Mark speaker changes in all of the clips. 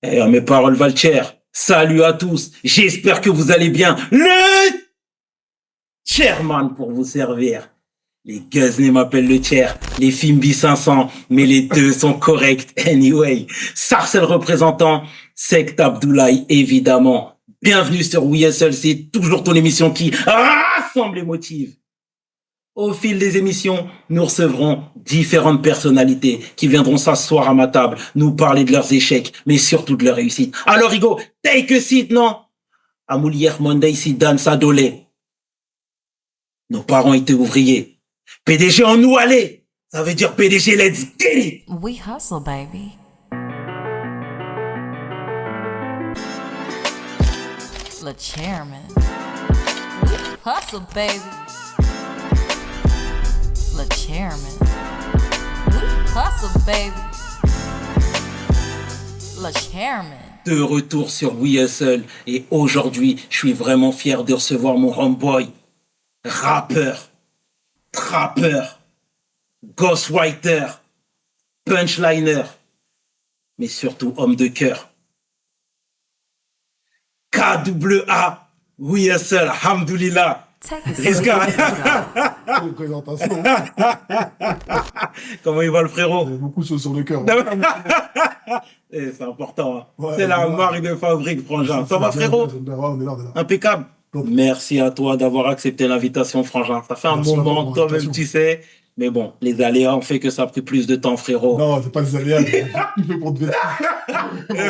Speaker 1: Mes paroles valent cher. Salut à tous. J'espère que vous allez bien. Le chairman pour vous servir. Les Guzney m'appellent le chair, les Fimbi 500, mais les deux sont corrects anyway. Sarcel représentant, Sect Abdoulaye évidemment. Bienvenue sur WeSL, c'est toujours ton émission qui rassemble les motifs. Au fil des émissions, nous recevrons différentes personnalités qui viendront s'asseoir à ma table, nous parler de leurs échecs, mais surtout de leurs réussites. Alors, Hugo, take a seat, non? Amoulière Monday, ici, Dan Sadolé. Nos parents étaient ouvriers. PDG en nous allait. Ça veut dire PDG, let's get it.
Speaker 2: We hustle, baby. Le chairman. We hustle, baby. Le chairman. We hustle, baby. Le chairman.
Speaker 1: De retour sur We Hustle et aujourd'hui, je suis vraiment fier de recevoir mon homeboy, rappeur, trappeur, ghostwriter, punchliner, mais surtout homme de cœur. KAA, We Hustle, Hamdoulillah. Rizka.
Speaker 3: Présentation.
Speaker 1: Comment il va le frérot?
Speaker 3: Beaucoup de choses sur le cœur.
Speaker 1: C'est important. Hein.
Speaker 3: Ouais,
Speaker 1: c'est la
Speaker 3: ouais.
Speaker 1: marque de fabrique, Frangin. Ça va, frérot?
Speaker 3: Ouais, on est là, on est là.
Speaker 1: Impeccable.
Speaker 3: Top.
Speaker 1: Merci à toi d'avoir accepté l'invitation, Frangin. Ça fait un
Speaker 3: Merci à
Speaker 1: moment,
Speaker 3: toi pour
Speaker 1: toi-même,
Speaker 3: l'invitation.
Speaker 1: tu sais. Mais bon, les aléas ont fait que ça a pris plus de temps, frérot.
Speaker 3: Non, c'est pas des aléas. Il fait pour te vexer.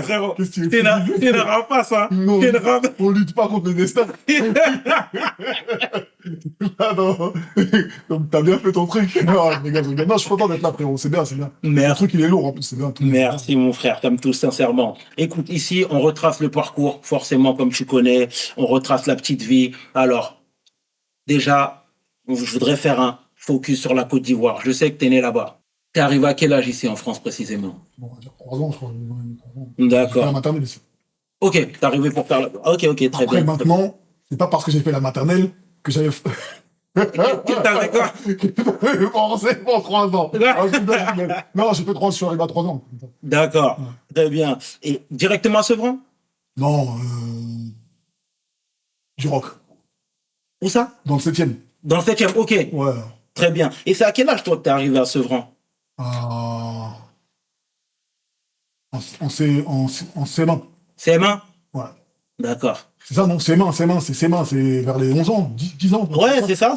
Speaker 1: Frérot,
Speaker 3: Qu'est-ce que tu veux
Speaker 1: t'es
Speaker 3: que je dise
Speaker 1: une rapace, hein.
Speaker 3: Non,
Speaker 1: T'es une rapace.
Speaker 3: on lutte pas contre le destin. Ah non. Donc, t'as bien fait ton truc. Non, je rigole, je rigole. Non, je suis content d'être là, frérot. C'est bien, c'est bien. Le
Speaker 1: Merci.
Speaker 3: truc, il est lourd, en plus, c'est bien. Tout.
Speaker 1: Merci mon frère, t'aimes tous sincèrement. Écoute, ici, on retrace le parcours, forcément, comme tu connais, on retrace la petite vie. Alors, déjà, je voudrais faire un focus sur la Côte d'Ivoire. Je sais que t'es né là-bas. T'es arrivé à quel âge ici en France précisément?
Speaker 3: Bon, on va dire 3 ans, je crois. 3 ans. J'ai fait la
Speaker 1: D'accord.
Speaker 3: maternelle ici.
Speaker 1: Ok, t'es arrivé pour faire la... Ok, très
Speaker 3: Après,
Speaker 1: bien.
Speaker 3: maintenant, c'est pas parce que j'ai fait la maternelle que j'avais
Speaker 1: T'as d'accord?
Speaker 3: forcément 3 ans. Ah, je rigole. Non, j'ai fait 3 ans, je suis arrivé à 3 ans.
Speaker 1: D'accord,
Speaker 3: Ouais.
Speaker 1: très bien. Et directement à Sevran?
Speaker 3: Non, du rock.
Speaker 1: Où ça?
Speaker 3: Dans le 7e.
Speaker 1: Dans le 7e, ok,
Speaker 3: Ouais.
Speaker 1: très bien. Et c'est à quel âge toi que t'es arrivé à Sevran?
Speaker 3: En CM1.
Speaker 1: CM1?
Speaker 3: Ouais.
Speaker 1: D'accord.
Speaker 3: C'est ça, non, CM1, c'est vers les 11 ans, 10 ans.
Speaker 1: Ouais, c'est ça.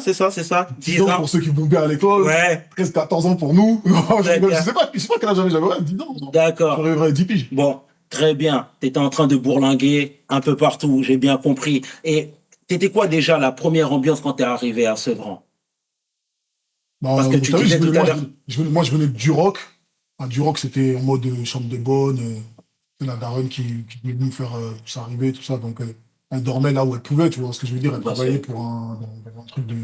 Speaker 3: 10
Speaker 1: 10
Speaker 3: ans
Speaker 1: ans.
Speaker 3: pour ceux qui vont bien à l'école.
Speaker 1: Ouais,
Speaker 3: 13, 14 ans pour nous. Non, je rigole,
Speaker 1: bien.
Speaker 3: je sais pas quel âge j'avais, ouais, 10 ans.
Speaker 1: D'accord.
Speaker 3: J'arriverai à 10 piges.
Speaker 1: Bon, très bien. T'étais en train de bourlinguer un peu partout, j'ai bien compris. Et t'étais quoi déjà la première ambiance quand t'es arrivé à Sevran? Parce que tu
Speaker 3: t'as vu,
Speaker 1: disais tout à l'heure.
Speaker 3: moi, je venais du rock. Ah, du rock, c'était en mode chambre de bonne. C'est la daronne qui venait nous faire tout ça arriver, tout ça. Donc, elle dormait là où elle pouvait, tu vois ce que je veux dire. Elle
Speaker 1: Bah,
Speaker 3: travaillait pour dans un truc de.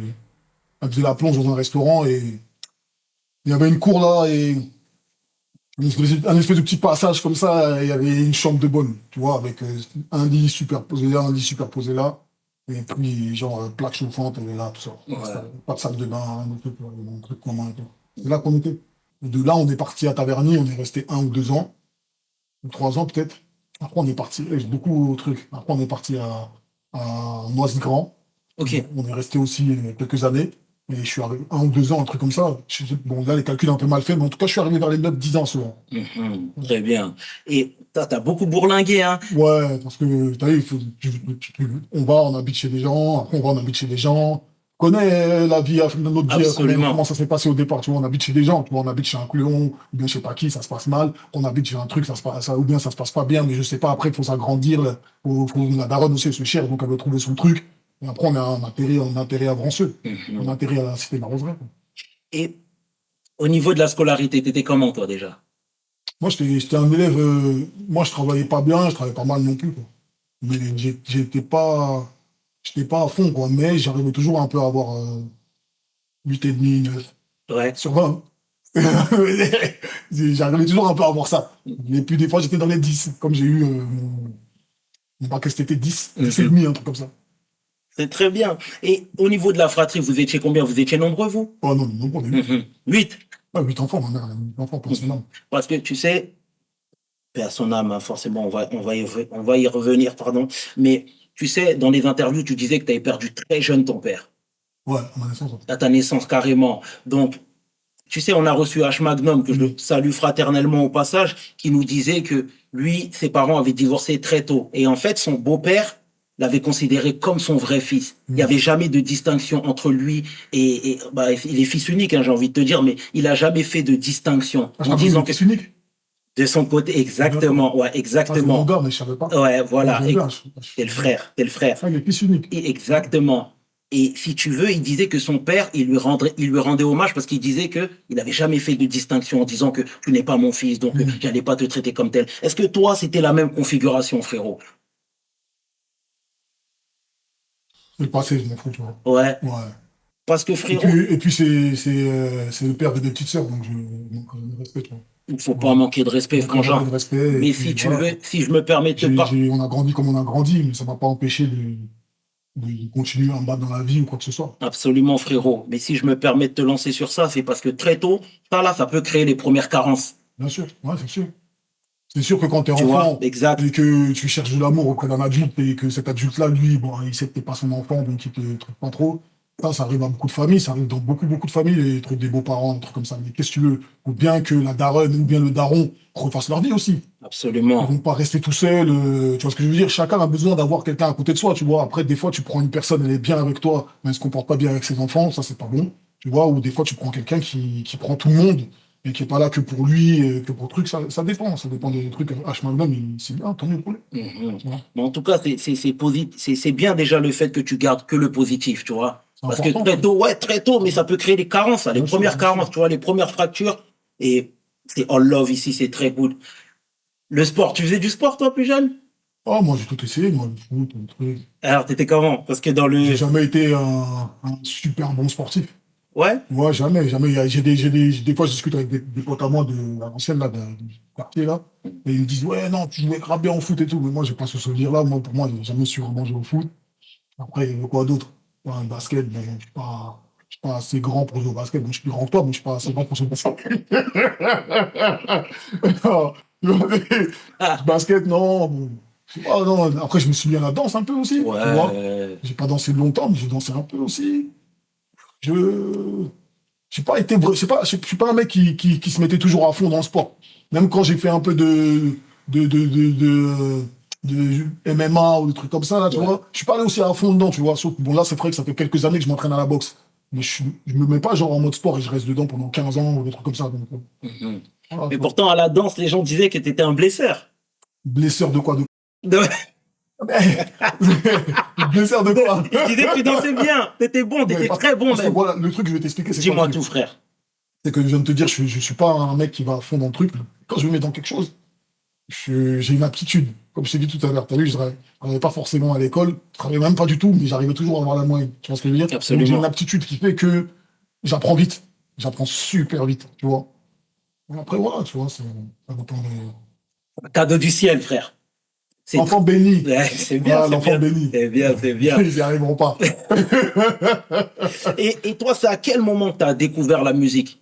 Speaker 3: Elle faisait la plonge dans un restaurant et il y avait une cour là et un espèce de petit passage comme ça. Et il y avait une chambre de bonne, tu vois, avec un lit superposé là, un lit superposé là. Et puis, genre, plaque chauffante, elle est là, tout ça.
Speaker 1: Ouais.
Speaker 3: Pas de salle de bain, un truc commun et tout. C'est là qu'on était. Et de là, on est parti à Taverny, on est resté 1 ou 2 ans, ou 3 ans peut-être. Après, on est parti, j'ai beaucoup de trucs. Après, on est parti à Noisy-Grand.
Speaker 1: Ok.
Speaker 3: On est resté aussi quelques années. Et je suis arrivé 1 ou 2 ans, un truc comme ça. Bon, là, les calculs un peu mal faits, mais en tout cas, je suis arrivé vers les 9-10 ans souvent.
Speaker 1: Très bien. Et t'as beaucoup bourlingué, hein?
Speaker 3: Ouais, parce que, t'as vu, on habite chez des gens, après on habite chez des gens. On connaît la vie, notre vie,
Speaker 1: Absolument.
Speaker 3: comment ça s'est passé au départ, tu vois, on habite chez des gens, tu vois, on habite chez un cléon, ou bien je sais pas qui, ça se passe mal, on habite chez un truc, ou bien ça se passe pas bien, mais je sais pas, après, il faut s'agrandir, la daronne aussi, elle se cherche, donc elle veut trouver son truc. Et après, on atterrit à Vranceux, on atterrit à la cité Marozeraie.
Speaker 1: Et au niveau de la scolarité, t'étais comment, toi, déjà?
Speaker 3: Moi, j'étais un élève, moi, je travaillais pas bien, je travaillais pas mal non plus, quoi. Mais j'étais pas à fond, quoi. Mais j'arrivais toujours un peu à avoir 8,5, 9
Speaker 1: Ouais.
Speaker 3: sur 20. J'arrivais toujours un peu à avoir ça. Et puis, des fois, j'étais dans les 10, comme j'ai eu mon bac STT 10, 10,5, un truc comme ça.
Speaker 1: C'est très bien. Et au niveau de la fratrie, vous étiez combien? Vous étiez nombreux, vous?
Speaker 3: Oh non, on est 8.
Speaker 1: 8.
Speaker 3: Ouais, 8 enfants, ma mère, elle a 8 enfants, personnellement.
Speaker 1: Parce que tu sais, paix à son âme, hein, forcément, on va y revenir, pardon. Mais tu sais, dans les interviews, tu disais que tu avais perdu très jeune ton père,
Speaker 3: Ouais, à ma naissance. Ouais.
Speaker 1: à ta naissance carrément. Donc, tu sais, on a reçu H. Magnum, que je
Speaker 3: Mm.
Speaker 1: salue fraternellement au passage, qui nous disait que lui, ses parents avaient divorcé très tôt. Et en fait, son beau-père l'avait considéré comme son vrai fils. Il n'y
Speaker 3: Mm.
Speaker 1: avait jamais de distinction entre lui et il est fils unique, hein, j'ai envie de te dire, mais il a jamais fait de distinction
Speaker 3: Ah, je
Speaker 1: en
Speaker 3: rappelle, il
Speaker 1: disant
Speaker 3: est
Speaker 1: que
Speaker 3: fils unique.
Speaker 1: de son côté,
Speaker 3: D'accord.
Speaker 1: exactement, ouais,
Speaker 3: Ah, c'est mon
Speaker 1: exactement.
Speaker 3: gars, mais je savais pas.
Speaker 1: Ouais,
Speaker 3: Moi,
Speaker 1: voilà,
Speaker 3: j'aime bien.
Speaker 1: t'es le frère, t'es le frère.
Speaker 3: Ah, il est fils unique.
Speaker 1: Et exactement. Et si tu veux, il disait que son père, il lui rendait hommage parce qu'il disait que il n'avait jamais fait de distinction en disant que tu n'es pas mon fils, donc
Speaker 3: Mm.
Speaker 1: j'allais pas te traiter comme tel. Est-ce que toi, c'était la même configuration, frérot?
Speaker 3: C'est le passé, je m'en fous, tu vois.
Speaker 1: Ouais.
Speaker 3: Ouais.
Speaker 1: Parce que
Speaker 3: Et
Speaker 1: frérot,
Speaker 3: puis, c'est le père de mes petites sœurs, donc je manque de respect, tu vois.
Speaker 1: il faut pas
Speaker 3: Voilà.
Speaker 1: manquer de respect,
Speaker 3: Donc, on manque
Speaker 1: frangin.
Speaker 3: de respect, et
Speaker 1: Mais si
Speaker 3: puis
Speaker 1: tu
Speaker 3: voilà,
Speaker 1: veux,
Speaker 3: quoi.
Speaker 1: si je me permets de te parler,
Speaker 3: On a grandi comme on a grandi, mais ça m'a pas empêché de continuer en bas dans la vie ou quoi que ce soit.
Speaker 1: absolument, frérot. Mais si je me permets de te lancer sur ça, c'est parce que très tôt, ça là, ça peut créer les premières carences.
Speaker 3: Bien sûr, ouais, c'est sûr. C'est sûr que quand t'es
Speaker 1: Tu vois?
Speaker 3: enfant
Speaker 1: Exact.
Speaker 3: et que tu cherches de l'amour auprès d'un adulte et que cet adulte-là, lui, bon, il sait que t'es pas son enfant, donc il te traite pas trop. Ça arrive dans beaucoup de familles, ça arrive dans beaucoup de familles, les trucs des beaux-parents, des trucs comme ça. Mais qu'est-ce que tu veux? Faut bien que la daronne ou bien le daron refasse leur vie aussi. Ils
Speaker 1: Absolument.
Speaker 3: vont pas rester tout seuls. Tu vois ce que je veux dire? Chacun a besoin d'avoir quelqu'un à côté de soi, tu vois. Après, des fois, tu prends une personne, elle est bien avec toi, mais elle se comporte pas bien avec ses enfants, ça, c'est pas bon. Tu vois, ou des fois, tu prends quelqu'un qui prend tout le monde et qui est pas là que pour lui, que pour le truc, ça dépend des trucs. H. Magnum, c'est bien, tant mieux pour lui.
Speaker 1: Mhm.
Speaker 3: Tu vois.
Speaker 1: Mais en tout cas, c'est bien déjà le fait que tu gardes que le positif, tu vois.
Speaker 3: C'est
Speaker 1: Parce que
Speaker 3: important,
Speaker 1: très
Speaker 3: ça.
Speaker 1: tôt, ouais, très tôt, mais ça peut créer des carences, ça, les premières
Speaker 3: Bien sûr.
Speaker 1: carences, tu vois, les premières fractures. Et c'est all love ici, c'est très good. Le sport, tu faisais du sport, toi, plus jeune?
Speaker 3: Oh, moi, j'ai tout essayé, moi, le foot, le truc.
Speaker 1: Alors, t'étais comment? Parce que dans
Speaker 3: J'ai
Speaker 1: le...
Speaker 3: jamais été un super bon sportif.
Speaker 1: Ouais?
Speaker 3: Moi, jamais, jamais. Des fois, je discute avec des potes à moi de l'ancienne, là, du quartier, là. Et ils me disent, ouais, non, tu jouais grave bien au foot et tout. Mais moi, j'ai pas ce souvenir-là. Moi, pour moi, j'ai jamais su vraiment jouer au foot. Après, il y avait quoi d'autre? Ouais, un basket, bon, je suis pas assez grand pour jouer au basket. Bon, je suis plus grand que toi, mais je suis pas assez grand pour jouer au basket. Non,
Speaker 1: Ah,
Speaker 3: basket, non. Bon. Ah, non. Après, je me suis mis à la danse un peu aussi, tu vois.
Speaker 1: ouais.
Speaker 3: J'ai pas dansé longtemps, mais j'ai dansé un peu aussi. Je j'ai pas été, je suis pas un mec qui se mettait toujours à fond dans le sport. Même quand j'ai fait un peu de MMA ou des trucs comme ça, là, tu
Speaker 1: Ouais.
Speaker 3: vois, je suis pas allé aussi à fond dedans, tu vois. Sauf que, bon, là, c'est vrai que ça fait quelques années que je m'entraîne à la boxe. Mais je me mets pas genre en mode sport et je reste dedans pendant 15 ans ou des trucs comme ça. Donc,
Speaker 1: Mhm.
Speaker 3: voilà,
Speaker 1: Mais
Speaker 3: tu vois.
Speaker 1: pourtant, à la danse, les gens disaient que t'étais un blesseur.
Speaker 3: Blesseur de quoi?
Speaker 1: De-
Speaker 3: Blesseur de quoi?
Speaker 1: Ils disaient que tu dansais bien, t'étais bon,
Speaker 3: Mais
Speaker 1: t'étais très bon
Speaker 3: parce que
Speaker 1: même.
Speaker 3: voilà, le truc, je vais t'expliquer, c'est quoi le
Speaker 1: Dis-moi
Speaker 3: truc?
Speaker 1: tout, frère.
Speaker 3: C'est que je viens de te dire, je suis pas un mec qui va à fond dans le truc. Quand je me mets dans quelque chose, j'ai une aptitude. Comme je t'ai dit tout à l'heure, t'as vu, je travaillais pas forcément à l'école, je travaillais même pas du tout, mais j'arrivais toujours à avoir la moyenne. Tu vois ce que je veux dire? Donc j'ai une
Speaker 1: Absolument.
Speaker 3: aptitude qui fait que j'apprends vite. J'apprends super vite, tu vois. Et après, voilà, tu vois, ça dépend des...
Speaker 1: Cadeau du ciel, frère. C'est
Speaker 3: L'enfant béni.
Speaker 1: ouais, c'est bien,
Speaker 3: Voilà,
Speaker 1: c'est
Speaker 3: l'enfant
Speaker 1: bien.
Speaker 3: béni.
Speaker 1: C'est bien, c'est bien.
Speaker 3: Ils n'y arriveront pas.
Speaker 1: Et toi, c'est à quel moment que tu as découvert la musique?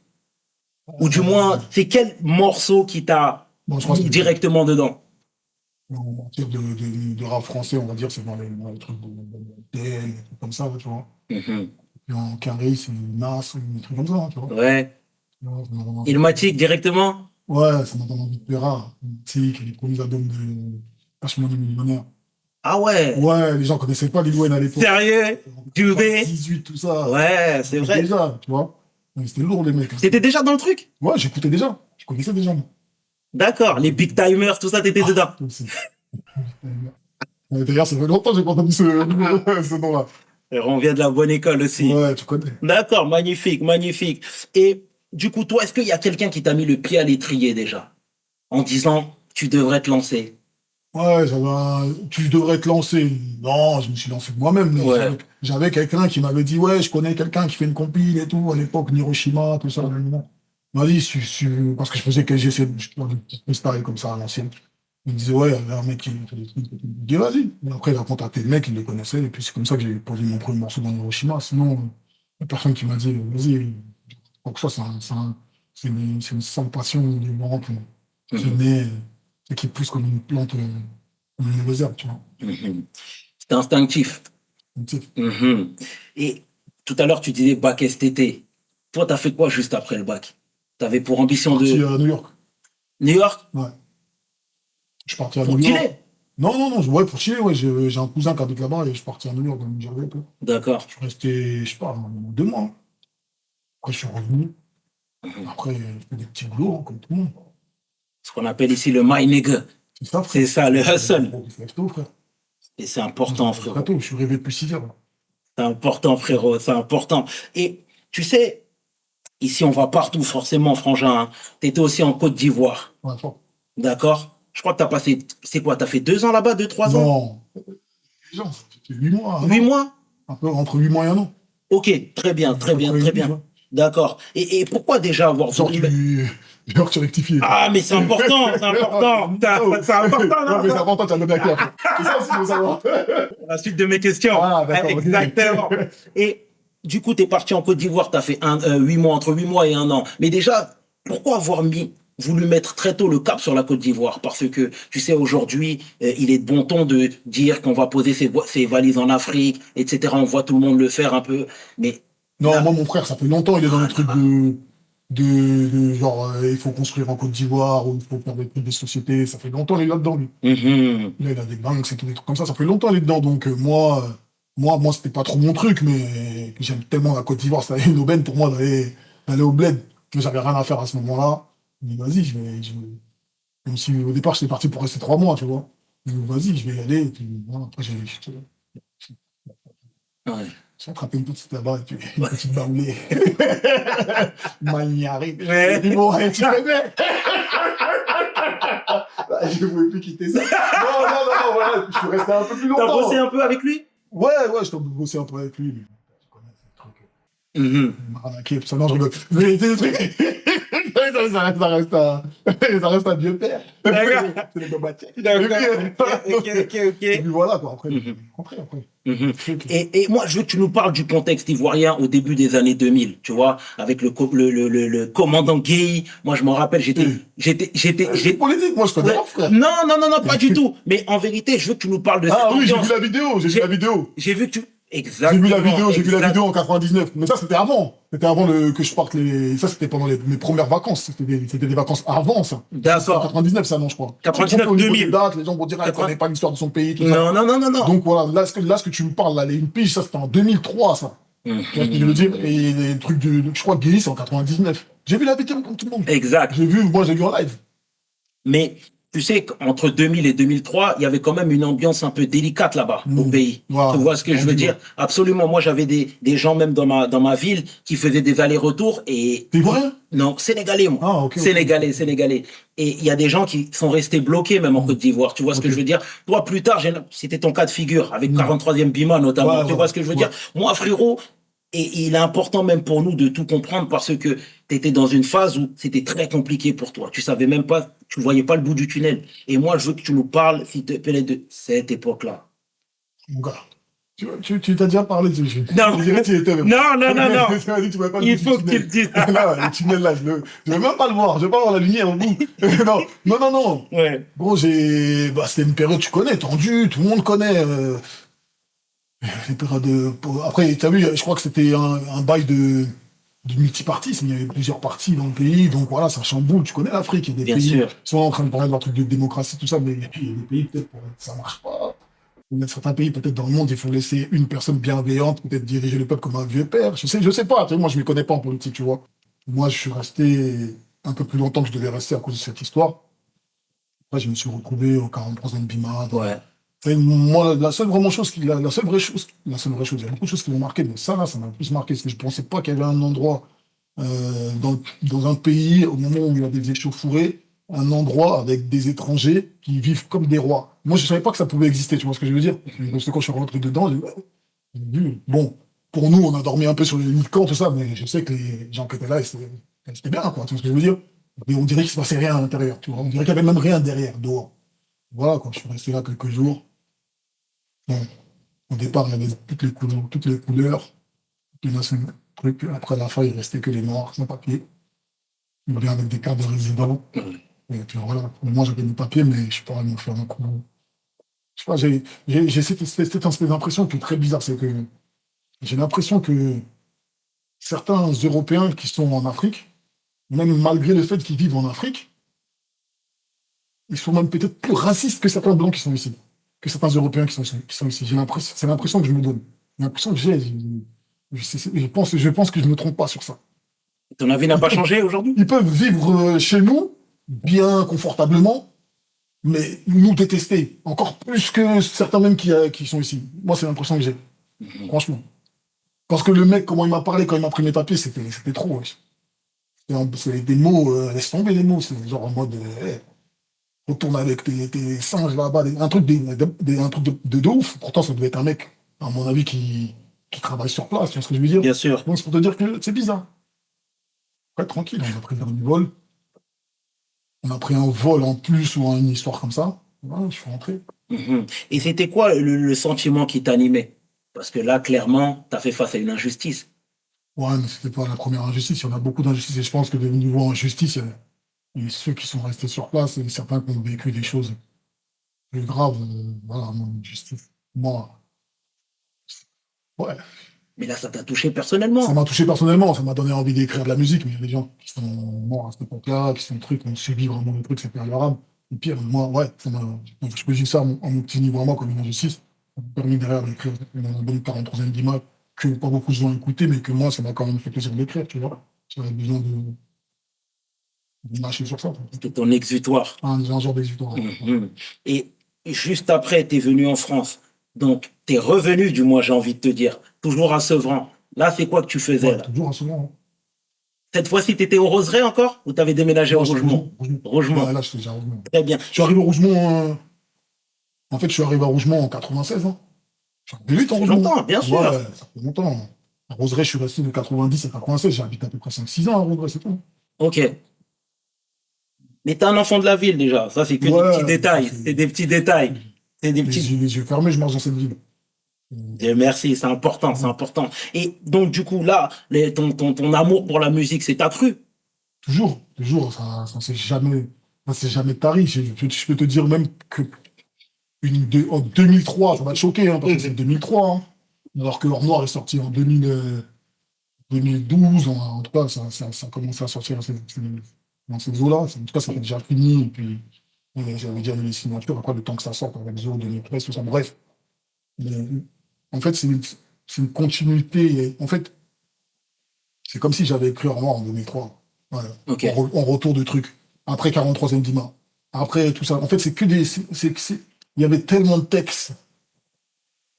Speaker 1: Ou du moins, c'est quel morceau qui t'a
Speaker 3: Bon, je crois que
Speaker 1: mis directement dedans?
Speaker 3: en matière de rap français, on va dire, c'est dans les trucs de DL, des trucs comme ça, tu vois.
Speaker 1: Mhm.
Speaker 3: Et en carré, c'est Nas, ou des trucs comme ça, hein, tu vois.
Speaker 1: Ouais.
Speaker 3: Ouais, ça m'a donné envie
Speaker 1: Ilmatic directement?
Speaker 3: ça m'a donné envie de Pera, Tic, les premiers albums de Cash Money Millionnaire.
Speaker 1: Ah ouais.
Speaker 3: Ouais, les gens connaissaient pas Lil Wayne à l'époque.
Speaker 1: Sérieux? Dubé?
Speaker 3: 18, tout ça.
Speaker 1: Ouais, c'est vrai.
Speaker 3: Déjà, tu vois. Mais c'était lourd, les mecs, hein.
Speaker 1: T'étais déjà dans le truc?
Speaker 3: Ouais, j'écoutais déjà. Je connaissais déjà, moi.
Speaker 1: D'accord. Les big timers, tout ça, t'étais dedans.
Speaker 3: Toi aussi. D'ailleurs, ça fait longtemps que j'ai pas entendu ce nom-là.
Speaker 1: Et on vient de la bonne école aussi.
Speaker 3: Ouais, tu connais.
Speaker 1: D'accord, magnifique, magnifique. Et du coup, toi, est-ce qu'il y a quelqu'un qui t'a mis le pied à l'étrier déjà? En disant, tu devrais te lancer.
Speaker 3: Ouais, tu devrais te lancer. Non, je me suis lancé moi-même, mais
Speaker 1: Ouais.
Speaker 3: j'avais quelqu'un qui m'avait dit, ouais, je connais quelqu'un qui fait une compile et tout, à l'époque, Hiroshima, tout ça. Nanana. Il m'a dit, parce que je faisais que j'essaie de faire des petits freestyles comme ça à l'ancienne. Il me disait, ouais, il y avait un mec qui fait des trucs. Il me dit, vas-y. Et après, il a contacté le mec, il le connaissait, et puis c'est comme ça que j'ai posé mon premier morceau dans Hiroshima. Sinon, il y a personne qui m'a dit, vas-y. Donc ça, c'est une sans passion du moment qui
Speaker 1: Mhm.
Speaker 3: naît. et qui pousse comme une plante, comme une réserve, tu vois.
Speaker 1: Mhm. C'est instinctif.
Speaker 3: Donc, tu sais,
Speaker 1: Mhm. Et tout à l'heure, tu disais bac STT. Toi, tu as fait quoi juste après le bac? Tu avais pour
Speaker 3: je suis
Speaker 1: ambition
Speaker 3: parti
Speaker 1: de
Speaker 3: à New York.
Speaker 1: New York
Speaker 3: Ouais. Je suis parti à
Speaker 1: pour
Speaker 3: New York.
Speaker 1: chiller?
Speaker 3: Non, non, non, ouais, pour chiller, ouais. J'ai un cousin qui habite là-bas et je suis parti à New York dans New Jersey, un peu.
Speaker 1: D'accord.
Speaker 3: Je suis resté, je sais pas, 2 mois, hein. Après, je suis revenu.
Speaker 1: Mhm.
Speaker 3: Après, je fais des petits boulots, hein, comme tout le monde.
Speaker 1: Ce qu'on appelle ici le my nigga.
Speaker 3: C'est ça,
Speaker 1: C'est
Speaker 3: frère.
Speaker 1: ça, le hustle.
Speaker 3: C'est tôt, frère.
Speaker 1: Et c'est
Speaker 3: Moi, je me
Speaker 1: important,
Speaker 3: réveille très
Speaker 1: frérot.
Speaker 3: tôt. Je suis réveillé depuis 6 heures, là.
Speaker 1: C'est important, frérot. C'est important. Et tu sais, ici, on va partout, forcément, frangin, hein. Tu étais aussi en Côte d'Ivoire.
Speaker 3: Ouais, fort.
Speaker 1: D'accord? Je crois que tu as passé. C'est quoi? Tu as fait 2 ans là-bas, 2, 3 ans?
Speaker 3: Non, les gens, c'était 8 mois, un
Speaker 1: Huit
Speaker 3: an.
Speaker 1: mois?
Speaker 3: Un peu entre 8 mois et un an.
Speaker 1: Ok, très bien,
Speaker 3: À
Speaker 1: très
Speaker 3: peu
Speaker 1: bien,
Speaker 3: près
Speaker 1: très
Speaker 3: 8, tu
Speaker 1: bien.
Speaker 3: vois.
Speaker 1: D'accord. Et pourquoi déjà avoir
Speaker 3: Genre,
Speaker 1: voulu mettre...
Speaker 3: genre, tu rectifies.
Speaker 1: Ah, mais c'est important, c'est important. C'est important,
Speaker 3: Non,
Speaker 1: non,
Speaker 3: mais c'est
Speaker 1: ça.
Speaker 3: important, tu as donné à qui après. C'est ça aussi, je veux savoir.
Speaker 1: Pour la suite de mes questions.
Speaker 3: Ah, d'accord, vas-y.
Speaker 1: Exactement. Et du coup, tu es parti en Côte d'Ivoire, tu as fait 8 mois, entre 8 mois et un an. Mais déjà, pourquoi avoir voulu mettre très tôt le cap sur la Côte d'Ivoire? Parce que, tu sais, aujourd'hui, il est de bon ton de dire qu'on va poser ses valises en Afrique, etc. On voit tout le monde le faire un peu. Mais
Speaker 3: Non,
Speaker 1: là,
Speaker 3: moi, mon frère, ça fait longtemps, il est dans le truc de genre, il faut construire en Côte d'Ivoire, ou il faut faire des sociétés. Ça fait longtemps, il est là-dedans, lui.
Speaker 1: mhm.
Speaker 3: Là, il a des banques, c'est tout des trucs comme ça. Ça fait longtemps, il est dedans. Donc, moi, c'était pas trop mon truc, mais j'aime tellement la Côte d'Ivoire. C'était une aubaine pour moi d'aller au bled, que j'avais rien à faire à ce moment-là. Mais vas-y, même si au départ, j'étais parti pour rester 3 mois, tu vois. Mais vas-y, je vais y aller. Et puis, voilà, après,
Speaker 1: Ouais.
Speaker 3: j'ai attrapé une petite là-bas, et puis une petite baoulée. Magnari.
Speaker 1: Ouais.
Speaker 3: Et bon, tu connais. Je ne pouvais plus quitter ça. Non, non, non, non, voilà. Je suis resté un peu plus
Speaker 1: T'as
Speaker 3: longtemps.
Speaker 1: bossé un peu avec lui?
Speaker 3: Ouais, ouais, je t'ai bossé un peu avec lui. Mais tu connais ces trucs.
Speaker 1: Mhm.
Speaker 3: Il m'a arnaqué, tout ça. Non, je rigole. Mais c'est des trucs. Ça reste un vieux père.
Speaker 1: D'accord.
Speaker 3: C'est les babatiers.
Speaker 1: D'accord.
Speaker 3: Et puis,
Speaker 1: Ok.
Speaker 3: et puis voilà, quoi. Après,
Speaker 1: Mhm.
Speaker 3: après.
Speaker 1: Mhm.
Speaker 3: Truc.
Speaker 1: Et moi, je veux que tu nous parles du contexte ivoirien au début des années 2000, tu vois, avec le commandant Gueye. Moi, je me rappelle,
Speaker 3: C'est politique, moi, je connais
Speaker 1: Ouais.
Speaker 3: pas, frère.
Speaker 1: Non, non, non, non, pas du tout. Mais en vérité, je veux que tu nous parles de cette
Speaker 3: Ah oui, j'ai
Speaker 1: ambiance.
Speaker 3: vu la vidéo, j'ai vu la vidéo.
Speaker 1: J'ai vu que tu...
Speaker 3: J'ai
Speaker 1: Exactement.
Speaker 3: vu la vidéo, j'ai vu la
Speaker 1: exact.
Speaker 3: vidéo en 99. Mais ça, c'était avant. C'était avant que je parte Ça, c'était pendant mes premières vacances. C'était des vacances avant, ça. C'était en
Speaker 1: D'accord.
Speaker 3: 99, ça, non, je crois.
Speaker 1: 99,
Speaker 3: Au niveau des
Speaker 1: 2000.
Speaker 3: dates, les gens vont dire, ah, il connaît pas l'histoire de son pays, tout ça.
Speaker 1: Non, non, non, non, non.
Speaker 3: Donc voilà, là, ce que tu me parles, là, les une pige, ça, c'était en 2003, ça. Tu vois ce que je veux dire? Et les trucs je crois que Guy, c'est en 99. J'ai vu la vidéo comme tout le monde.
Speaker 1: Exact.
Speaker 3: Moi, j'ai vu en live.
Speaker 1: Mais tu sais qu'entre 2000 et 2003, il y avait quand même une ambiance un peu délicate là-bas, au pays.
Speaker 3: Voilà.
Speaker 1: Tu vois ce que je veux dire? Absolument. Moi, j'avais des gens même dans ma ville qui faisaient des allers-retours et...
Speaker 3: T'es vrai?
Speaker 1: Non, sénégalais, moi.
Speaker 3: Ah, ok.
Speaker 1: Sénégalais. Et il y a des gens qui sont restés bloqués même en Côte d'Ivoire. Tu vois ce que je veux dire? Toi, plus tard, c'était ton cas de figure, avec 43e Bima notamment.
Speaker 3: Ouais,
Speaker 1: Tu vois ce que je veux dire? Moi, frérot, et il est important même pour nous de tout comprendre parce que tu étais dans une phase où c'était très compliqué pour toi. Tu savais même pas, tu voyais pas le bout du tunnel. Et moi, je veux que tu nous parles, s'il te plaît, de cette époque-là.
Speaker 3: Mon gars. Tu t'as déjà parlé de ce jeu.
Speaker 1: Non.
Speaker 3: Je dirais que tu y étais même.
Speaker 1: Non.
Speaker 3: Tu m'as dit, tu m'avais pas
Speaker 1: Il
Speaker 3: dit
Speaker 1: faut
Speaker 3: du
Speaker 1: que tu le
Speaker 3: tunnel.
Speaker 1: dises.
Speaker 3: Là, le tunnel là, je vais même pas le voir. Je vais pas voir la lumière au bout. Non.
Speaker 1: Ouais.
Speaker 3: Gros, c'était une période, tu connais, tendue, tout le monde connaît. Les périodes Après, t'as vu, je crois que c'était un bail de multipartisme. Il y avait plusieurs partis dans le pays, donc voilà, ça chamboule. Tu connais l'Afrique, il y a des
Speaker 1: Bien
Speaker 3: pays
Speaker 1: sûr.
Speaker 3: qui sont en train de parler de leur truc de démocratie, tout ça, mais il y a des pays, peut-être, ça marche pas. Il y a certains pays, peut-être, dans le monde, il faut laisser une personne bienveillante, peut-être diriger le peuple comme un vieux père. Je sais pas, tu sais, moi, je ne m'y connais pas en politique, tu vois. Moi, je suis resté un peu plus longtemps que je devais rester à cause de cette histoire. Après, je me suis retrouvé au 43e Bima.
Speaker 1: Ouais.
Speaker 3: Moi, la seule vraie chose, il y a beaucoup de choses qui m'ont marqué, mais ça, là, ça m'a le plus marqué, parce que je pensais pas qu'il y avait un endroit, dans un pays, au moment où il y a des échauffourées, un endroit avec des étrangers qui vivent comme des rois. Moi, je savais pas que ça pouvait exister, tu vois ce que je veux dire? Parce que quand je suis rentré dedans, j'ai vu. Bon, pour nous, on a dormi un peu sur les lits de camp, tout ça, mais je sais que les gens qui étaient là, c'était bien, quoi, tu vois ce que je veux dire? Mais on dirait qu'il se passait rien à l'intérieur, tu vois. On dirait qu'il y avait même rien derrière, dehors. Voilà, quand je suis resté là quelques jours. Bon, au départ, il y avait toutes les couleurs, toutes les trucs. Après, à la fin, il restait que les noirs sans papier. Bien avec des cartes de résident. Et puis voilà, moi j'avais mes papiers, mais je sais pas, ils m'ont fait un coup. Je sais pas, j'ai cette espèce d'impression qui est très bizarre, c'est que j'ai l'impression que certains Européens qui sont en Afrique, même malgré le fait qu'ils vivent en Afrique, ils sont même peut-être plus racistes que certains Blancs qui sont ici, que certains Européens qui sont ici. J'ai l'impression, c'est l'impression que je me donne. L'impression que j'ai, je pense que je ne me trompe pas sur ça.
Speaker 1: Ton avis n'a pas changé aujourd'hui?
Speaker 3: Ils peuvent vivre chez nous, bien confortablement, mais nous détester, encore plus que certains même qui sont ici. Moi, c'est l'impression que j'ai, franchement. Parce que le mec, comment il m'a parlé quand il m'a pris mes papiers, c'était trop, wesh. C'est des mots, laisse tomber les mots, c'est genre en mode, hey, retourne avec tes singes là-bas, un truc de ouf. Pourtant, ça devait être un mec, à mon avis, qui travaille sur place, tu vois ce que je veux dire?
Speaker 1: Bien sûr.
Speaker 3: Donc, c'est pour te dire que c'est bizarre. Ouais, tranquille, on a pris le dernier vol. On a pris un vol en plus ou une histoire comme ça. Voilà, je suis rentré.
Speaker 1: Mhm. Et c'était quoi le sentiment qui t'animait? Parce que là, clairement, tu as fait face à une injustice.
Speaker 3: Ouais, mais c'était pas la première injustice. Il y en a beaucoup d'injustices et je pense que de niveau injustice, il y a ceux qui sont restés sur place et certains qui ont vécu des choses plus graves. Voilà, mon injustice. Moi, ouais,
Speaker 1: Mais là, ça t'a touché
Speaker 3: ça
Speaker 1: personnellement.
Speaker 3: m'a touché personnellement, ça m'a donné envie d'écrire de la musique, mais il y a des gens qui sont morts à cette époque-là, qui sont trucs, qui ont subi vraiment des trucs, c'est pas leur âme. Et pire, moi, ouais, je peux dire ça à mon petit niveau à moi comme une injustice. Ça m'a permis derrière d'écrire mon album 43e d'IMA, que pas beaucoup de gens ont écouté, mais que moi, ça m'a quand même fait plaisir d'écrire, tu vois. J'avais besoin de mâcher sur ça.
Speaker 1: C'était ton exutoire.
Speaker 3: Un genre d'exutoire.
Speaker 1: Mhm. Et juste après, tu es venu en France. Donc, tu es revenu, du moins, j'ai envie de te dire. Toujours à Sevran. Là, c'est quoi que tu faisais,
Speaker 3: Ouais,
Speaker 1: là?
Speaker 3: toujours à ce moment.
Speaker 1: Cette fois-ci, tu étais au Roseraie encore? Ou tu avais déménagé au
Speaker 3: Non, c'est
Speaker 1: Rougemont?
Speaker 3: Rougemont. Ouais,
Speaker 1: Rougemont.
Speaker 3: là, je suis déjà à Rougemont.
Speaker 1: Très bien.
Speaker 3: Je suis arrivé au Rougemont, en fait, je suis arrivé à Rougemont en 96, hein. Ça fait vite
Speaker 1: Ça
Speaker 3: en
Speaker 1: fait
Speaker 3: Rougemont.
Speaker 1: longtemps, bien sûr.
Speaker 3: Ouais, ça fait longtemps. À Roseraie, je suis resté de 90 à 96, j'ai habité à peu près 5-6 ans à Roseraie, c'est tout.
Speaker 1: Ok. Mais t'es un enfant de la ville déjà. Ça, c'est que des petits
Speaker 3: Ouais,
Speaker 1: détails. C'est des petits détails. C'est des petits.
Speaker 3: les yeux fermés, je marche dans cette ville.
Speaker 1: Dieu merci, c'est important, c'est important. Et donc, du coup, là, ton amour pour la musique s'est accru.
Speaker 3: Toujours, ça s'est jamais tari. Je peux te dire même que en 2003, ça va te choquer, hein, parce que c'est 2003, hein. Alors que Hors Noir est sorti en 2012, en tout cas, ça a commencé à sortir dans ces eaux-là. En tout cas, ça avait déjà fini, et puis j'avais déjà eu les signatures, après le temps que ça sorte avec Zo, 2013, tout ça, bref. Mais, en fait, c'est une continuité. En fait, c'est comme si j'avais écrit Hors Noir en 2003. Voilà.
Speaker 1: Ok.
Speaker 3: En retour de trucs. Après 43e Dima. Après tout ça. En fait, c'est que des. Il y avait tellement de textes,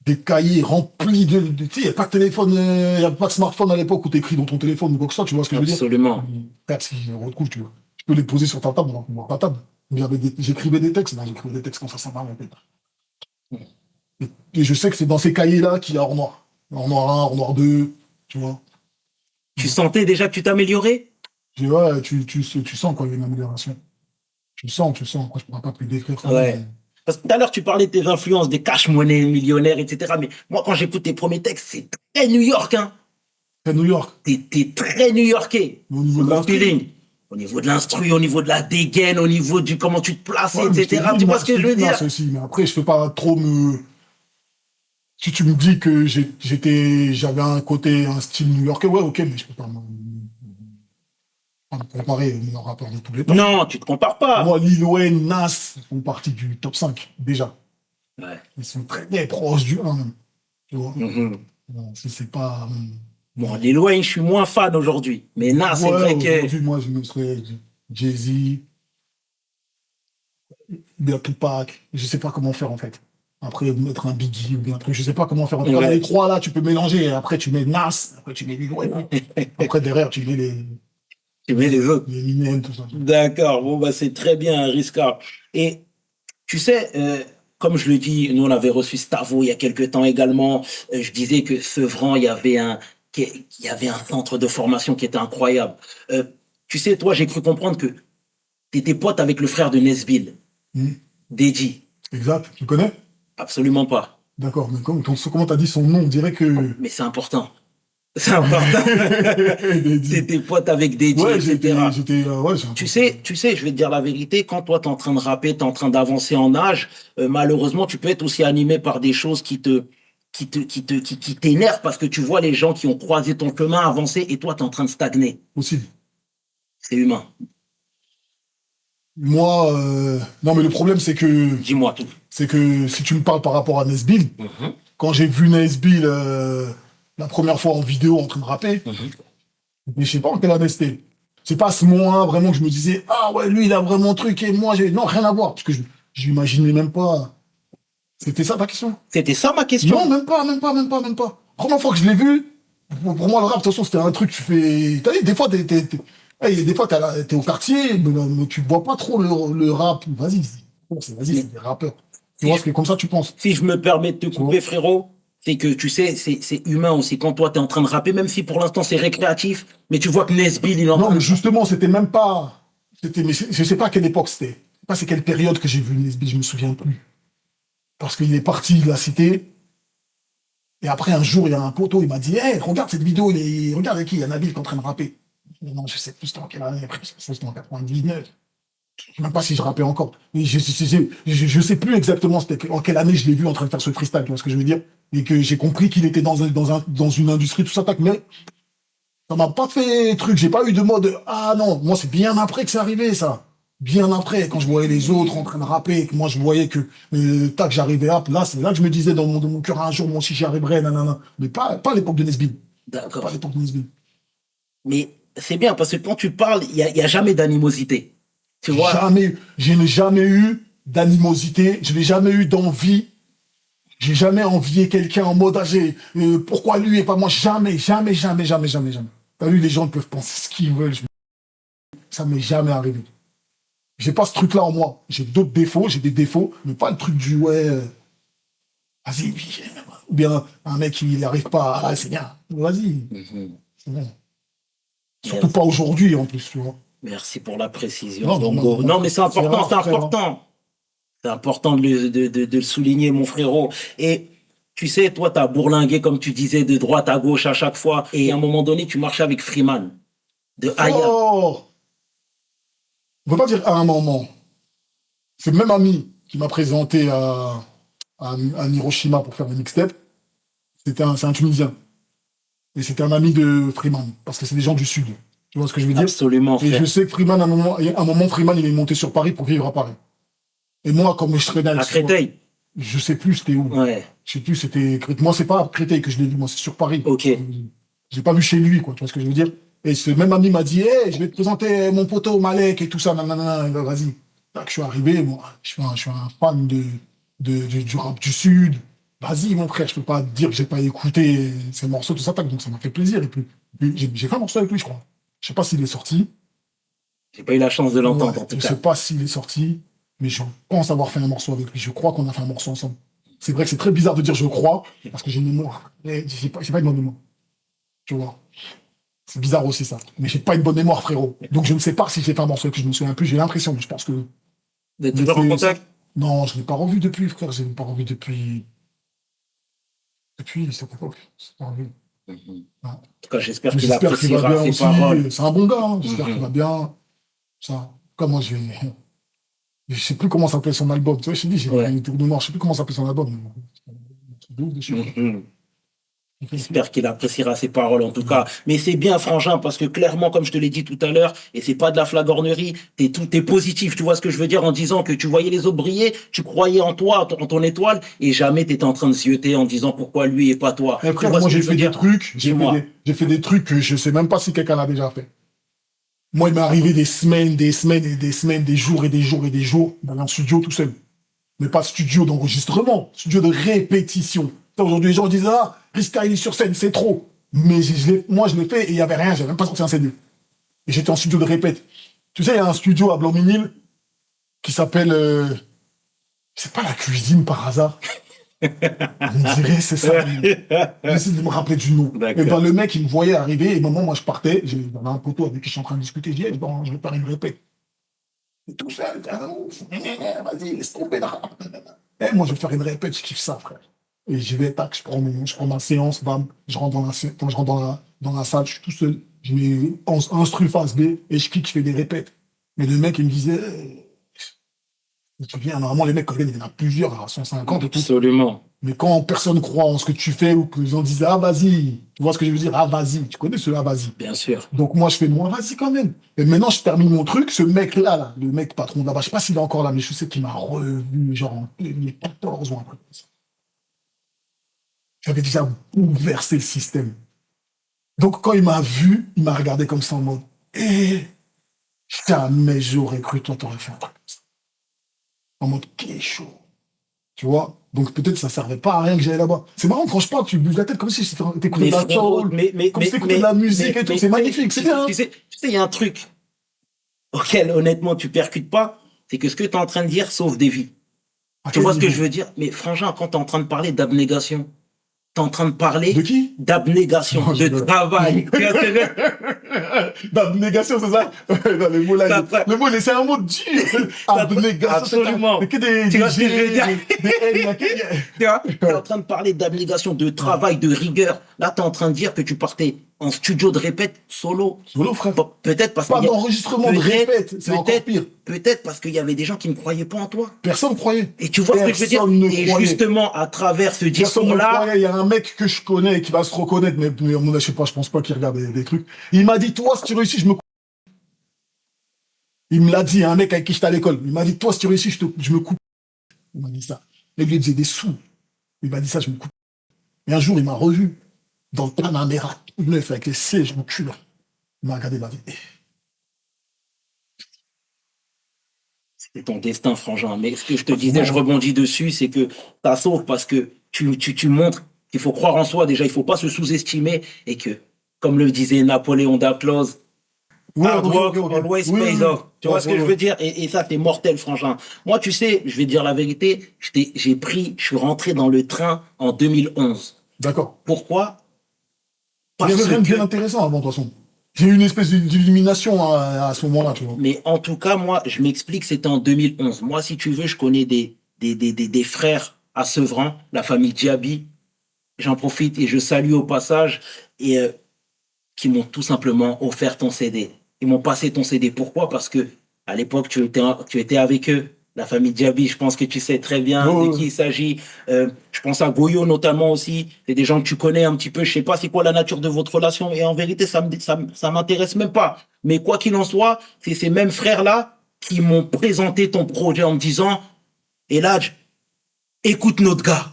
Speaker 3: des cahiers remplis tu sais, il n'y a pas de téléphone, il n'y a pas de smartphone à l'époque où tu écris dans ton téléphone ou quoi que ce soit, tu vois ce que je veux dire?
Speaker 1: Absolument.
Speaker 3: Regarde, si je le retrouve, tu vois. Je peux les poser sur ta table, dans ta table. J'écrivais des textes, j'écrivais des textes quand ça m'a en fait. Et je sais que c'est dans ces cahiers-là qu'il y a Hors Noir. Hors Noir 1, Hors Noir 2, tu vois.
Speaker 1: Tu sentais déjà que tu t'améliorais?
Speaker 3: Ouais, tu sens quand il y a une amélioration. Tu le sens. Après, je pourrais pas plus décrire ça.
Speaker 1: Ouais.
Speaker 3: Mais
Speaker 1: Parce que tout à l'heure, tu parlais de tes influences, des cash-money millionnaires, etc. Mais moi, quand j'écoute tes premiers textes, c'est très New York, hein.
Speaker 3: à New York,
Speaker 1: T'es très New-Yorkais.
Speaker 3: au niveau
Speaker 1: C'est
Speaker 3: de
Speaker 1: mon
Speaker 3: l'instru.
Speaker 1: feeling. Au niveau de l'instru, au niveau de la dégaine, au niveau du comment tu te places,
Speaker 3: Ouais, mais je te
Speaker 1: etc.
Speaker 3: dis,
Speaker 1: Tu
Speaker 3: moi,
Speaker 1: vois ce que je veux
Speaker 3: te dis,
Speaker 1: dire?
Speaker 3: Nas aussi. Mais après, je peux pas trop me. Si tu me dis que j'avais un style new-yorkais, ouais, ok, mais je peux pas me comparer aux meilleurs rappeurs de tous les temps.
Speaker 1: Non, tu te compares
Speaker 3: Pour
Speaker 1: pas.
Speaker 3: moi, Lil Wayne, Nas font partie du top 5, déjà.
Speaker 1: Ouais.
Speaker 3: Ils sont très proches du 1, même. Tu vois?
Speaker 1: Mhm.
Speaker 3: Bon, si c'est pas.
Speaker 1: Bon, Lil Wayne, je suis moins fan aujourd'hui. Mais Nas, c'est
Speaker 3: Ouais,
Speaker 1: vrai que.
Speaker 3: aujourd'hui, moi, je me serais Jay-Z, bien Tupac. Je sais pas comment faire, en fait. Après, mettre un Biggie ou bien un truc, je sais pas comment faire. En tout cas,
Speaker 1: Ouais.
Speaker 3: les trois, là, tu peux mélanger. Après, tu mets Nas, après, tu mets Lil Wayne. Après, derrière, tu mets
Speaker 1: Tu mets les autres.
Speaker 3: les Eminem, tout ça.
Speaker 1: D'accord, bon, bah, c'est très bien, Riska. Et tu sais, comme je le dis, nous, on avait reçu Stavo il y a quelques temps également. Je disais que Sevran, qu'il y avait un centre de formation qui était incroyable. Tu sais, toi, j'ai cru comprendre que tu étais pote avec le frère de Nesbill,
Speaker 3: Hmm.
Speaker 1: Deji.
Speaker 3: Exact. Tu connais?
Speaker 1: Absolument pas.
Speaker 3: D'accord. Mais comment t'as dit son nom? On dirait que.
Speaker 1: Mais c'est important. C'est important.
Speaker 3: Des DJ.
Speaker 1: T'étais pote avec des DJ,
Speaker 3: Ouais,
Speaker 1: etc.
Speaker 3: ouais, j'ai un peu-
Speaker 1: Tu sais, je vais te dire la vérité, quand toi t'es en train de rapper, t'es en train d'avancer en âge, malheureusement, tu peux être aussi animé par des choses qui t'énervent parce que tu vois les gens qui ont croisé ton chemin avancer et toi t'es en train de stagner.
Speaker 3: possible.
Speaker 1: C'est humain.
Speaker 3: Moi, non, mais le problème,
Speaker 1: Dis-moi tout.
Speaker 3: c'est que si tu me parles par rapport à Nesbill,
Speaker 1: Mhm,
Speaker 3: quand j'ai vu Nesbill la première fois en vidéo en train de rapper,
Speaker 1: mhm.
Speaker 3: mais je sais pas en quelle année c'était. C'est pas à ce moment-là vraiment que je me disais, ah ouais, lui, il a vraiment truc et moi, j'ai. Non, rien à voir, parce que je m'imaginais même pas. C'était ça ta question?
Speaker 1: C'était ça ma
Speaker 3: Non,
Speaker 1: question.
Speaker 3: même pas. Première fois que je l'ai vu, pour moi, le rap, de toute façon, c'était un truc, tu fais. T'as vu, des fois, des fois, t'es au quartier, mais tu vois pas trop le rap. Vas-y, vas-y, c'est des rappeurs. Tu
Speaker 1: Si
Speaker 3: vois,
Speaker 1: je,
Speaker 3: c'est comme ça que tu penses.
Speaker 1: si je me permets de te
Speaker 3: Tu vois.
Speaker 1: couper, frérot, c'est que tu sais, c'est humain aussi. Quand toi t'es en train de rapper, même si pour l'instant c'est récréatif, mais tu vois que Nesbill, il est en
Speaker 3: Non,
Speaker 1: train
Speaker 3: mais
Speaker 1: de.
Speaker 3: justement, c'était même pas. Mais je sais pas à quelle époque c'était. Je sais pas c'est quelle période que j'ai vu Nesby, je me souviens plus. Parce qu'il est parti de la cité, et après, un jour, il y a un poteau, il m'a dit, hey, regarde cette vidéo, regarde avec qui, il y a Nabil qui est en train de rapper. Mais non, je sais plus c'était en quelle année, après, c'était en 99. Je sais même pas si je rappais encore. Mais je sais plus exactement en quelle année je l'ai vu en train de faire ce freestyle, tu vois ce que je veux dire? Et que j'ai compris qu'il était dans une industrie, tout ça, tac, mais ça m'a pas fait truc. J'ai pas eu de mode, ah non, moi c'est bien après que c'est arrivé, ça. Bien après, quand je voyais les autres en train de rapper, et que moi je voyais que, tac, j'arrivais, hop, là, c'est là que je me disais dans mon cœur, un jour, moi aussi j'y arriverai, nanana. Mais pas à l'époque de Nesbill. Pas à
Speaker 1: D'accord.
Speaker 3: l'époque de Nesbill.
Speaker 1: Mais c'est bien parce que quand tu parles, il y a jamais d'animosité. Tu vois?
Speaker 3: Je n'ai jamais eu d'animosité, je n'ai jamais eu d'envie, j'ai jamais envié quelqu'un en mode, pourquoi lui et pas moi? Jamais, jamais, jamais, jamais, jamais, jamais. T'as vu, les gens peuvent penser ce qu'ils veulent, ça m'est jamais arrivé. J'ai pas ce truc-là en moi. J'ai d'autres défauts, j'ai des défauts, mais pas le truc du ouais, vas-y, ou bien un mec il n'arrive pas, ah, c'est bien, vas-y,
Speaker 1: Mhm.
Speaker 3: c'est bien. Surtout
Speaker 1: Merci,
Speaker 3: pas aujourd'hui en plus, tu vois.
Speaker 1: merci pour la précision,
Speaker 3: Non, non, non,
Speaker 1: Zongo.
Speaker 3: non,
Speaker 1: Non, mais c'est
Speaker 3: c'est
Speaker 1: important,
Speaker 3: rare,
Speaker 1: c'est
Speaker 3: frère, hein.
Speaker 1: important. C'est important de le souligner, mon frérot. Et tu sais, toi, tu as bourlingué, comme tu disais, de droite à gauche à chaque fois. Et à un moment donné, tu marchais avec Freeman, de Aya.
Speaker 3: Oh, on peut pas dire à un moment. C'est le même ami qui m'a présenté à Hiroshima pour faire une mixtape. C'est un Tunisien. Et c'était un ami de Freeman, parce que c'est des gens du Sud. Tu vois ce que je veux dire?
Speaker 1: Absolument,
Speaker 3: Et je
Speaker 1: frère.
Speaker 3: sais que Freeman, à un moment, Freeman, il est monté sur Paris pour vivre à Paris. Et moi, comme je traînais avec
Speaker 1: À Créteil.
Speaker 3: je sais plus c'était où.
Speaker 1: Ouais,
Speaker 3: Je sais plus, c'était. Moi, c'est pas à Créteil que je l'ai vu, moi, c'est sur Paris.
Speaker 1: ok.
Speaker 3: J'ai pas vu chez lui, quoi, tu vois ce que je veux dire? Et ce même ami m'a dit, hey, je vais te présenter mon poteau Malek et tout ça, nanana, vas-y. Tac, je suis arrivé, moi, je suis un fan du rap du Sud. Vas-y, mon frère, je peux pas te dire que j'ai pas écouté ces morceaux, tout ça, tac, donc ça m'a fait plaisir. Et puis, j'ai fait un morceau avec lui, je crois. Je sais pas s'il est sorti.
Speaker 1: J'ai pas eu la chance de
Speaker 3: Ouais,
Speaker 1: l'entendre, en tout
Speaker 3: je
Speaker 1: cas.
Speaker 3: sais pas s'il est sorti, mais je pense avoir fait un morceau avec lui. Je crois qu'on a fait un morceau ensemble. C'est vrai que c'est très bizarre de dire je crois, parce que j'ai une mémoire. J'ai pas une bonne mémoire. Tu vois. C'est bizarre aussi ça. Mais j'ai pas une bonne mémoire, frérot. Donc je ne sais pas si j'ai fait un morceau avec lui, je me souviens plus, j'ai l'impression, mais je pense que.
Speaker 1: Vous êtes
Speaker 3: Mais
Speaker 1: toujours en contact?
Speaker 3: non, je l'ai pas revu depuis, frère. Je l'ai pas revu depuis cette époque. C'est pas revu.
Speaker 1: Mhm.
Speaker 3: Ouais.
Speaker 1: En tout cas, j'espère
Speaker 3: Mais
Speaker 1: qu'il
Speaker 3: j'espère qu'il va
Speaker 1: appréciera
Speaker 3: bien
Speaker 1: ses
Speaker 3: aussi.
Speaker 1: paroles.
Speaker 3: C'est un bon gars, hein. J'espère qu'il
Speaker 1: Mhm.
Speaker 3: va bien. Ça. Comme moi, je sais plus comment s'appelait son album. Tu vois, je t'ai dit, j'ai
Speaker 1: Ouais.
Speaker 3: une tour de mémoire. Je sais plus comment s'appelait son album. Un truc de ouf dessus, quoi.
Speaker 1: Mhm. J'espère qu'il appréciera ses paroles en tout cas. Mais c'est bien, Frangin, parce que clairement, comme je te l'ai dit tout à l'heure, et c'est pas de la flagornerie, t'es positif. Tu vois ce que je veux dire en disant que tu voyais les autres briller, tu croyais en toi, en ton étoile, et jamais t'étais en train de zioter en disant pourquoi lui et pas toi.
Speaker 3: Et
Speaker 1: Tu
Speaker 3: frère,
Speaker 1: vois
Speaker 3: moi,
Speaker 1: ce que
Speaker 3: j'ai
Speaker 1: je veux
Speaker 3: fait des
Speaker 1: dire?
Speaker 3: trucs,
Speaker 1: Dis-moi.
Speaker 3: j'ai fait des trucs que je sais même pas si quelqu'un l'a déjà fait. Moi, il m'est arrivé des semaines, des semaines et des semaines, des jours et des jours et des jours dans un studio tout seul. Mais pas studio d'enregistrement, studio de répétition. Aujourd'hui, les gens disent, ah, Riska, il est sur scène, c'est trop. Mais moi, je l'ai fait et il y avait rien, j'avais même pas sorti un CD. Et j'étais en studio de répète. Tu sais, il y a un studio à Blanc-Ménil qui s'appelle, c'est pas la cuisine par hasard. On dirait, c'est ça. J'essaie de me rappeler du nom. Et
Speaker 1: D'accord.
Speaker 3: ben, le mec, il me voyait arriver, et au moment où moi je partais, j'avais un poteau avec qui je suis en train de discuter, je dis, eh, bon, je vais faire une répète. Et tout seul, t'es un ouf. Vas-y, laisse tomber le rap. Eh, moi, je vais faire une répète, je kiffe ça, frère. Et j'y vais, tac, je prends ma séance, bam, je rentre quand je rentre dans la salle, je suis tout seul, je mets instru face B et je clique, je fais des répètes. Mais le mec, il me disait, tu viens, normalement, les mecs, quand ils viennent, il y en a plusieurs, à 150 et tout.
Speaker 1: Absolument.
Speaker 3: Mais quand personne croit en ce que tu fais ou que les gens disent, ah, vas-y, tu vois ce que je veux dire? Ah, vas-y, tu connais ce ah, vas-y.
Speaker 1: Bien sûr.
Speaker 3: Donc moi, je fais, moi, vas-y quand même. Et maintenant, je termine mon truc, ce mec-là, là, le mec patron de là-bas, je sais pas s'il est encore là, mais je sais qu'il m'a revu, genre, en 2014 ou un truc comme ça. J'avais déjà bouleversé le système. Donc quand il m'a vu, il m'a regardé comme ça en mode, eh, jamais j'aurais cru toi t'aurais fait un truc comme ça. En mode, qui est chaud. Tu vois? Donc peut-être ça servait pas à rien que j'aille là-bas. C'est marrant, quand je parle, tu bouges la tête comme si t'écoutais
Speaker 1: Mais
Speaker 3: de la
Speaker 1: frérot,
Speaker 3: soul, comme si t'écoutais de la musique et tout. C'est magnifique, c'est bien.
Speaker 1: Tu sais, il y a un truc auquel, honnêtement, tu percutes pas, c'est que ce que tu es en train de dire sauve des vies.
Speaker 3: À
Speaker 1: Tu
Speaker 3: quel
Speaker 1: vois ce que
Speaker 3: niveau?
Speaker 1: je veux dire? Mais frangin, quand tu es en train de parler d'abnégation, tu es en train de parler
Speaker 3: De qui?
Speaker 1: d'abnégation,
Speaker 3: Non, je
Speaker 1: de
Speaker 3: rigole.
Speaker 1: travail. Tu vois ce que je veux dire?
Speaker 3: D'abnégation, c'est ça? Non, le mot là,
Speaker 1: Ça-
Speaker 3: le mot, c'est un mot dur. Abnégation,
Speaker 1: Absolument.
Speaker 3: c'est que des
Speaker 1: Tu vois ce que je veux dire?
Speaker 3: des haines, il y a que-
Speaker 1: Tu vois, tu es en train de parler d'abnégation, de travail, de rigueur. Là, tu es en train de dire que tu partais en studio de répète solo.
Speaker 3: Solo, frère.
Speaker 1: Bon, peut-être parce
Speaker 3: Pas
Speaker 1: qu'il y a-
Speaker 3: d'enregistrement de
Speaker 1: peut-être-
Speaker 3: répète, c'est encore
Speaker 1: peut-être-
Speaker 3: pire.
Speaker 1: Peut-être parce qu'il y avait des gens qui ne croyaient pas en toi.
Speaker 3: Personne croyait.
Speaker 1: Et tu vois ce que je veux dire?
Speaker 3: Personne ne
Speaker 1: Et
Speaker 3: croyait.
Speaker 1: justement, à travers ce
Speaker 3: Personne ne
Speaker 1: discours-là,
Speaker 3: croyait. Il y a un mec que je connais qui va se reconnaître, mais je sais pas, je pense pas qu'il regarde des trucs. Il m'a dit, toi, si tu réussis, je me coupe. Il me l'a dit, un mec avec qui j'étais à l'école. Il m'a dit, toi, si tu réussis, je me coupe. Il m'a dit ça. Et lui, il faisait des sous. Il m'a dit ça, je me coupe. Et un jour, il m'a revu dans le Panamera, tout neuf, avec les sièges en cul. Il m'a regardé, il m'a dit,
Speaker 1: c'est ton destin, frangin. Mais ce que je te disais, je rebondis dessus, c'est que ça sauve parce que tu montres qu'il faut croire en soi. Déjà, il faut pas se sous-estimer et que, comme le disait Napoléon Daclose, hard work always pays off. Tu vois ce que je veux dire? Et ça, t'es mortel, frangin. Moi, tu sais, je vais te dire la vérité, je suis rentré dans le train en 2011.
Speaker 3: d'accord.
Speaker 1: Pourquoi?
Speaker 3: Il y
Speaker 1: Parce
Speaker 3: avait rien de bien
Speaker 1: que,
Speaker 3: intéressant avant, de toute façon. J'ai eu une espèce d'illumination à ce moment-là, tu vois.
Speaker 1: mais en tout cas, moi, je m'explique, c'était en 2011. Moi, si tu veux, je connais des frères à Sevran, la famille Diaby. J'en profite et je salue au passage et qui m'ont tout simplement offert ton CD. Ils m'ont passé ton CD. Pourquoi? Parce que à l'époque, tu étais avec eux. La famille Diaby, je pense que tu sais très bien
Speaker 3: Oh,
Speaker 1: de qui il s'agit. Je pense à Goyo notamment aussi. C'est des gens que tu connais un petit peu. Je sais pas c'est quoi la nature de votre relation. Et en vérité, ça m'intéresse même pas. Mais quoi qu'il en soit, c'est ces mêmes frères-là qui m'ont présenté ton projet en me disant, Eladj, écoute notre gars.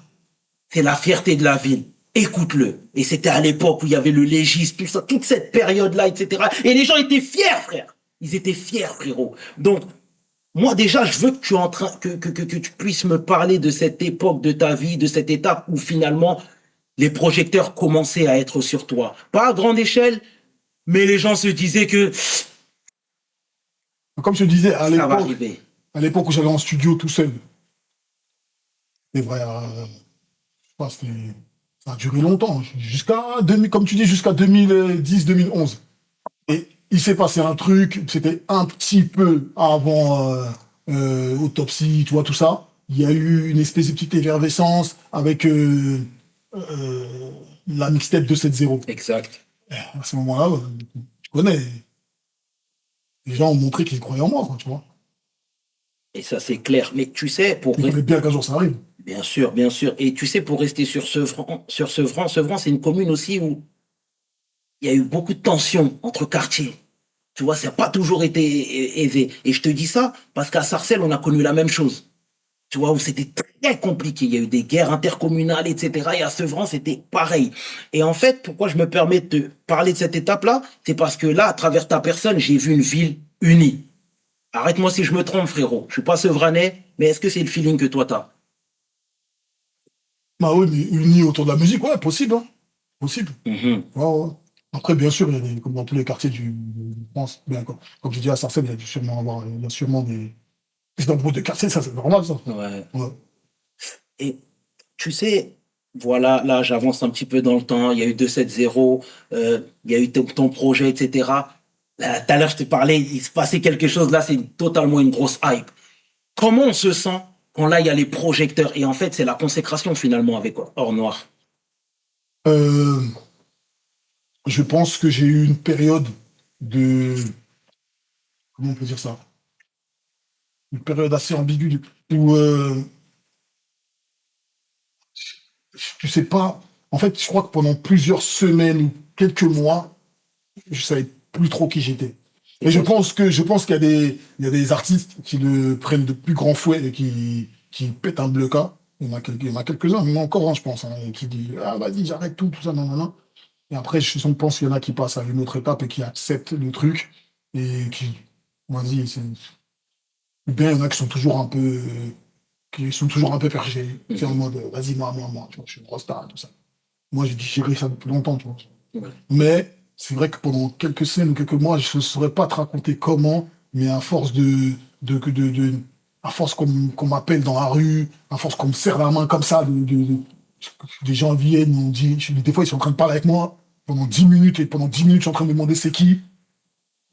Speaker 1: C'est la fierté de la ville. Écoute-le. Et c'était à l'époque où il y avait le légiste, tout ça, toute cette période-là, etc. Et les gens étaient fiers, frère. Ils étaient fiers, frérot. Donc, moi, déjà, je veux que que tu puisses me parler de cette époque de ta vie, de cette étape où finalement, les projecteurs commençaient à être sur toi. Pas à grande échelle, mais les gens se disaient que
Speaker 3: comme je te disais,
Speaker 1: ça va arriver.
Speaker 3: à l'époque où j'allais en studio tout seul, c'est vrai, je sais pas, ça a duré longtemps, comme tu dis, jusqu'à 2010-2011. Et il s'est passé un truc, c'était un petit peu avant Autopsie, tu vois, tout ça. Il y a eu une espèce de petite effervescence avec la mixtape 270.
Speaker 1: Exact.
Speaker 3: À ce moment-là, tu connais, les gens ont montré qu'ils croyaient en moi, quoi, tu vois.
Speaker 1: Et ça, c'est clair. Mais tu sais,
Speaker 3: Ils savaient bien qu'un jour ça arrive.
Speaker 1: bien sûr, bien sûr. Et tu sais, pour rester sur Sevran, c'est une commune aussi où il y a eu beaucoup de tensions entre quartiers. Tu vois, ça n'a pas toujours été aisé. Et je te dis ça parce qu'à Sarcelles, on a connu la même chose. Tu vois, où c'était très compliqué. Il y a eu des guerres intercommunales, etc. Et à Sevran, c'était pareil. Et en fait, pourquoi je me permets de te parler de cette étape-là, c'est parce que là, à travers ta personne, j'ai vu une ville unie. Arrête-moi si je me trompe, frérot. Je suis pas sevranais, mais est-ce que c'est le feeling que toi t'as?
Speaker 3: Bah oui, mais unis autour de la musique, ouais, possible, hein. Possible.
Speaker 1: Mhm.
Speaker 3: Ouais, ouais. Après, bien sûr, comme dans tous les quartiers de France, bien, comme je dis à Sarcelles, il y a sûrement des embrouilles de quartier, ça, c'est normal, ça.
Speaker 1: Ouais.
Speaker 3: Ouais.
Speaker 1: Et tu sais, voilà, là, j'avance un petit peu dans le temps. Il y a eu 270, il y a eu ton projet, etc. Là, tout à l'heure, je te parlais, il se passait quelque chose là, c'est totalement une grosse hype. Comment on se sent quand là, il y a les projecteurs. Et en fait, c'est la consécration finalement avec Or Noir.
Speaker 3: Euh, je pense que j'ai eu une période de... Comment on peut dire ça? Une période assez ambiguë où tu sais pas. En fait, je crois que pendant plusieurs semaines ou quelques mois, je savais plus trop qui j'étais. Et je pense qu'il y a des artistes qui le prennent de plus grands fouets et qui pètent un bleu-cas. Il y en a quelques-uns, mais encore un, je pense, hein, qui dit ah vas-y j'arrête tout ça, non, non, non. Et après, je pense qu'il y en a qui passent à une autre étape et qui acceptent le truc et qui, vas-y, ou bien il y en a qui sont toujours un peu perchés, c'est en mode vas-y moi, tu vois, je suis une grosse star, tout ça. Moi, j'ai digéré ça depuis longtemps, tu vois.
Speaker 1: Ouais.
Speaker 3: Mais c'est vrai que pendant quelques semaines ou quelques mois, je ne saurais pas te raconter comment, mais à force à force qu'on m'appelle dans la rue, à force qu'on me serre la main comme ça, des gens viennent, on dit, des fois ils sont en train de parler avec moi pendant 10 minutes, et pendant 10 minutes, je suis en train de me demander c'est qui,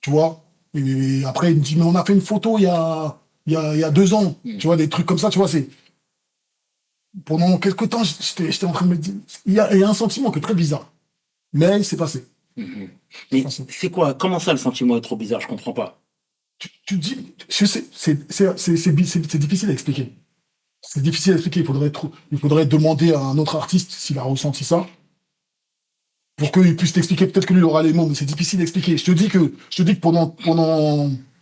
Speaker 3: tu vois. Et après, il me dit, mais on a fait une photo il y a 2 ans, tu vois, des trucs comme ça, tu vois, c'est. Pendant quelques temps, j'étais en train de me dire, il y a un sentiment qui est très bizarre. Mais c'est passé.
Speaker 1: Mais c'est quoi? Comment ça, le sentiment est trop bizarre? Je comprends pas.
Speaker 3: Tu te dis, je sais, c'est difficile à expliquer. C'est difficile à expliquer. Il faudrait demander à un autre artiste s'il a ressenti ça, pour qu'il puisse t'expliquer. Peut-être que lui il aura les mots, mais c'est difficile à expliquer. Je te dis que pendant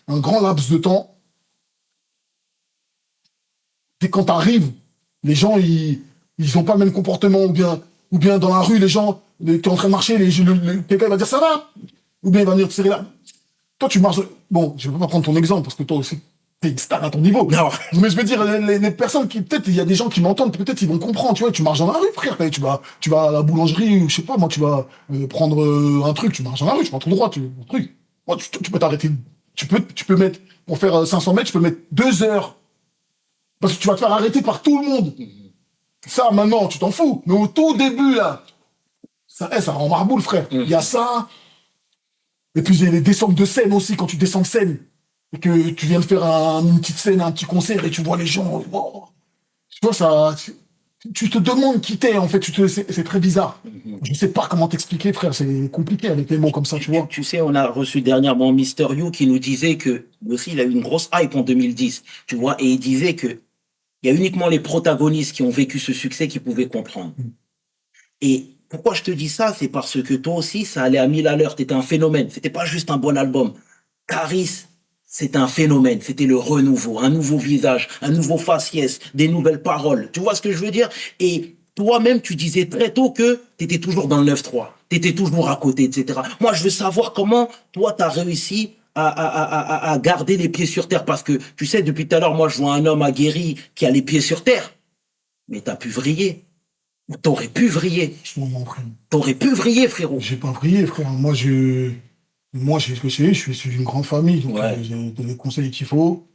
Speaker 3: un grand laps de temps, dès quand t'arrives, les gens, ils ont pas le même comportement, ou bien dans la rue, les gens, t'es en train de marcher, quelqu'un va dire ça va, ou bien il va venir te serrer là. Toi, tu marches. Bon, je vais pas prendre ton exemple parce que toi aussi, t'es une star à ton niveau.
Speaker 1: Non.
Speaker 3: Mais je veux dire, les personnes qui, peut-être, il y a des gens qui m'entendent, peut-être ils vont comprendre, tu vois, tu marches dans la rue, frère, tu vas à la boulangerie, ou je sais pas, moi, tu vas prendre un truc, tu marches dans la rue, tu vas tout droit, un truc. Moi, tu peux t'arrêter, tu peux mettre, pour faire 500 mètres, tu peux mettre 2 heures, parce que tu vas te faire arrêter par tout le monde. Ça, maintenant, tu t'en fous. Mais au tout début, là, ça rend marboule, frère. Il y a ça. Et puis, il y a les descentes de scène aussi, quand tu descends de scène. Et que tu viens de faire une petite scène, un petit concert, et tu vois les gens. Wow. Tu vois, ça. Tu te demandes qui t'es, en fait. C'est très bizarre. Je sais pas comment t'expliquer, frère. C'est compliqué avec les mots comme ça, tu vois.
Speaker 1: Tu sais, on a reçu dernièrement Mister You qui nous disait que, lui aussi, il a eu une grosse hype en 2010, tu vois, et il disait que il y a uniquement les protagonistes qui ont vécu ce succès qui pouvaient comprendre. Et pourquoi je te dis ça? C'est parce que toi aussi, ça allait à 1000 à l'heure. T'étais un phénomène. C'était pas juste un bon album. Caris, c'était un phénomène. C'était le renouveau, un nouveau visage, un nouveau faciès, des nouvelles paroles. Tu vois ce que je veux dire? Et toi-même, tu disais très tôt que t'étais toujours dans le 9-3. T'étais toujours à côté, etc. Moi, je veux savoir comment toi, t'as réussi à garder les pieds sur terre. Parce que, tu sais, depuis tout à l'heure, moi, je vois un homme aguerri qui a les pieds sur terre. Mais t'as pu vriller. T'aurais pu vriller. T'aurais pu vriller, frérot.
Speaker 3: J'ai pas vrillé, frère. Moi, j'ai ce que c'est. Je suis d'une grande famille. Donc,
Speaker 1: Ouais.
Speaker 3: j'ai les conseils qu'il faut.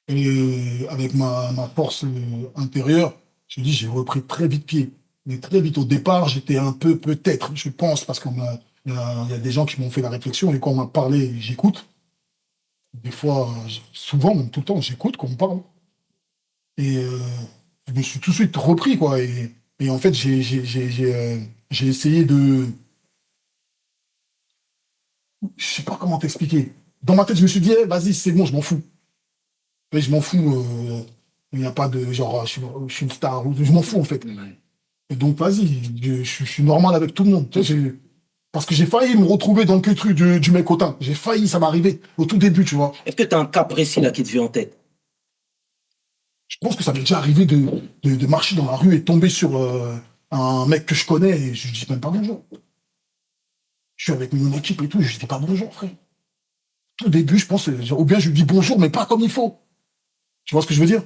Speaker 3: Et avec ma force intérieure, je dis, j'ai repris très vite pied. Mais très vite. Au départ, j'étais un peu, peut-être, je pense, parce il y a des gens qui m'ont fait la réflexion. Et quand on m'a parlé, j'écoute. Des fois, souvent, même tout le temps, j'écoute quand on me parle. Et je me suis tout de suite repris, quoi. Et en fait, j'ai essayé de. Je sais pas comment t'expliquer. Dans ma tête, je me suis dit, eh, vas-y, c'est bon, je m'en fous. Mais je m'en fous. Il n'y a pas de genre, je suis une star. Je m'en fous, en fait.
Speaker 1: Ouais.
Speaker 3: Et donc, vas-y, je suis normal avec tout le monde. Tu sais, parce que j'ai failli me retrouver dans le queutru du mec hautain. J'ai failli, ça m'est arrivé au tout début, tu vois.
Speaker 1: Est-ce que tu as un cas précis là qui te vient en tête?
Speaker 3: Je pense que ça m'est déjà arrivé de marcher dans la rue et tomber sur un mec que je connais et je lui dis même pas bonjour. Je suis avec mon équipe et tout, je lui dis pas bonjour, frère. Tout début, je pense, ou bien je lui dis bonjour, mais pas comme il faut. Tu vois ce que je veux dire?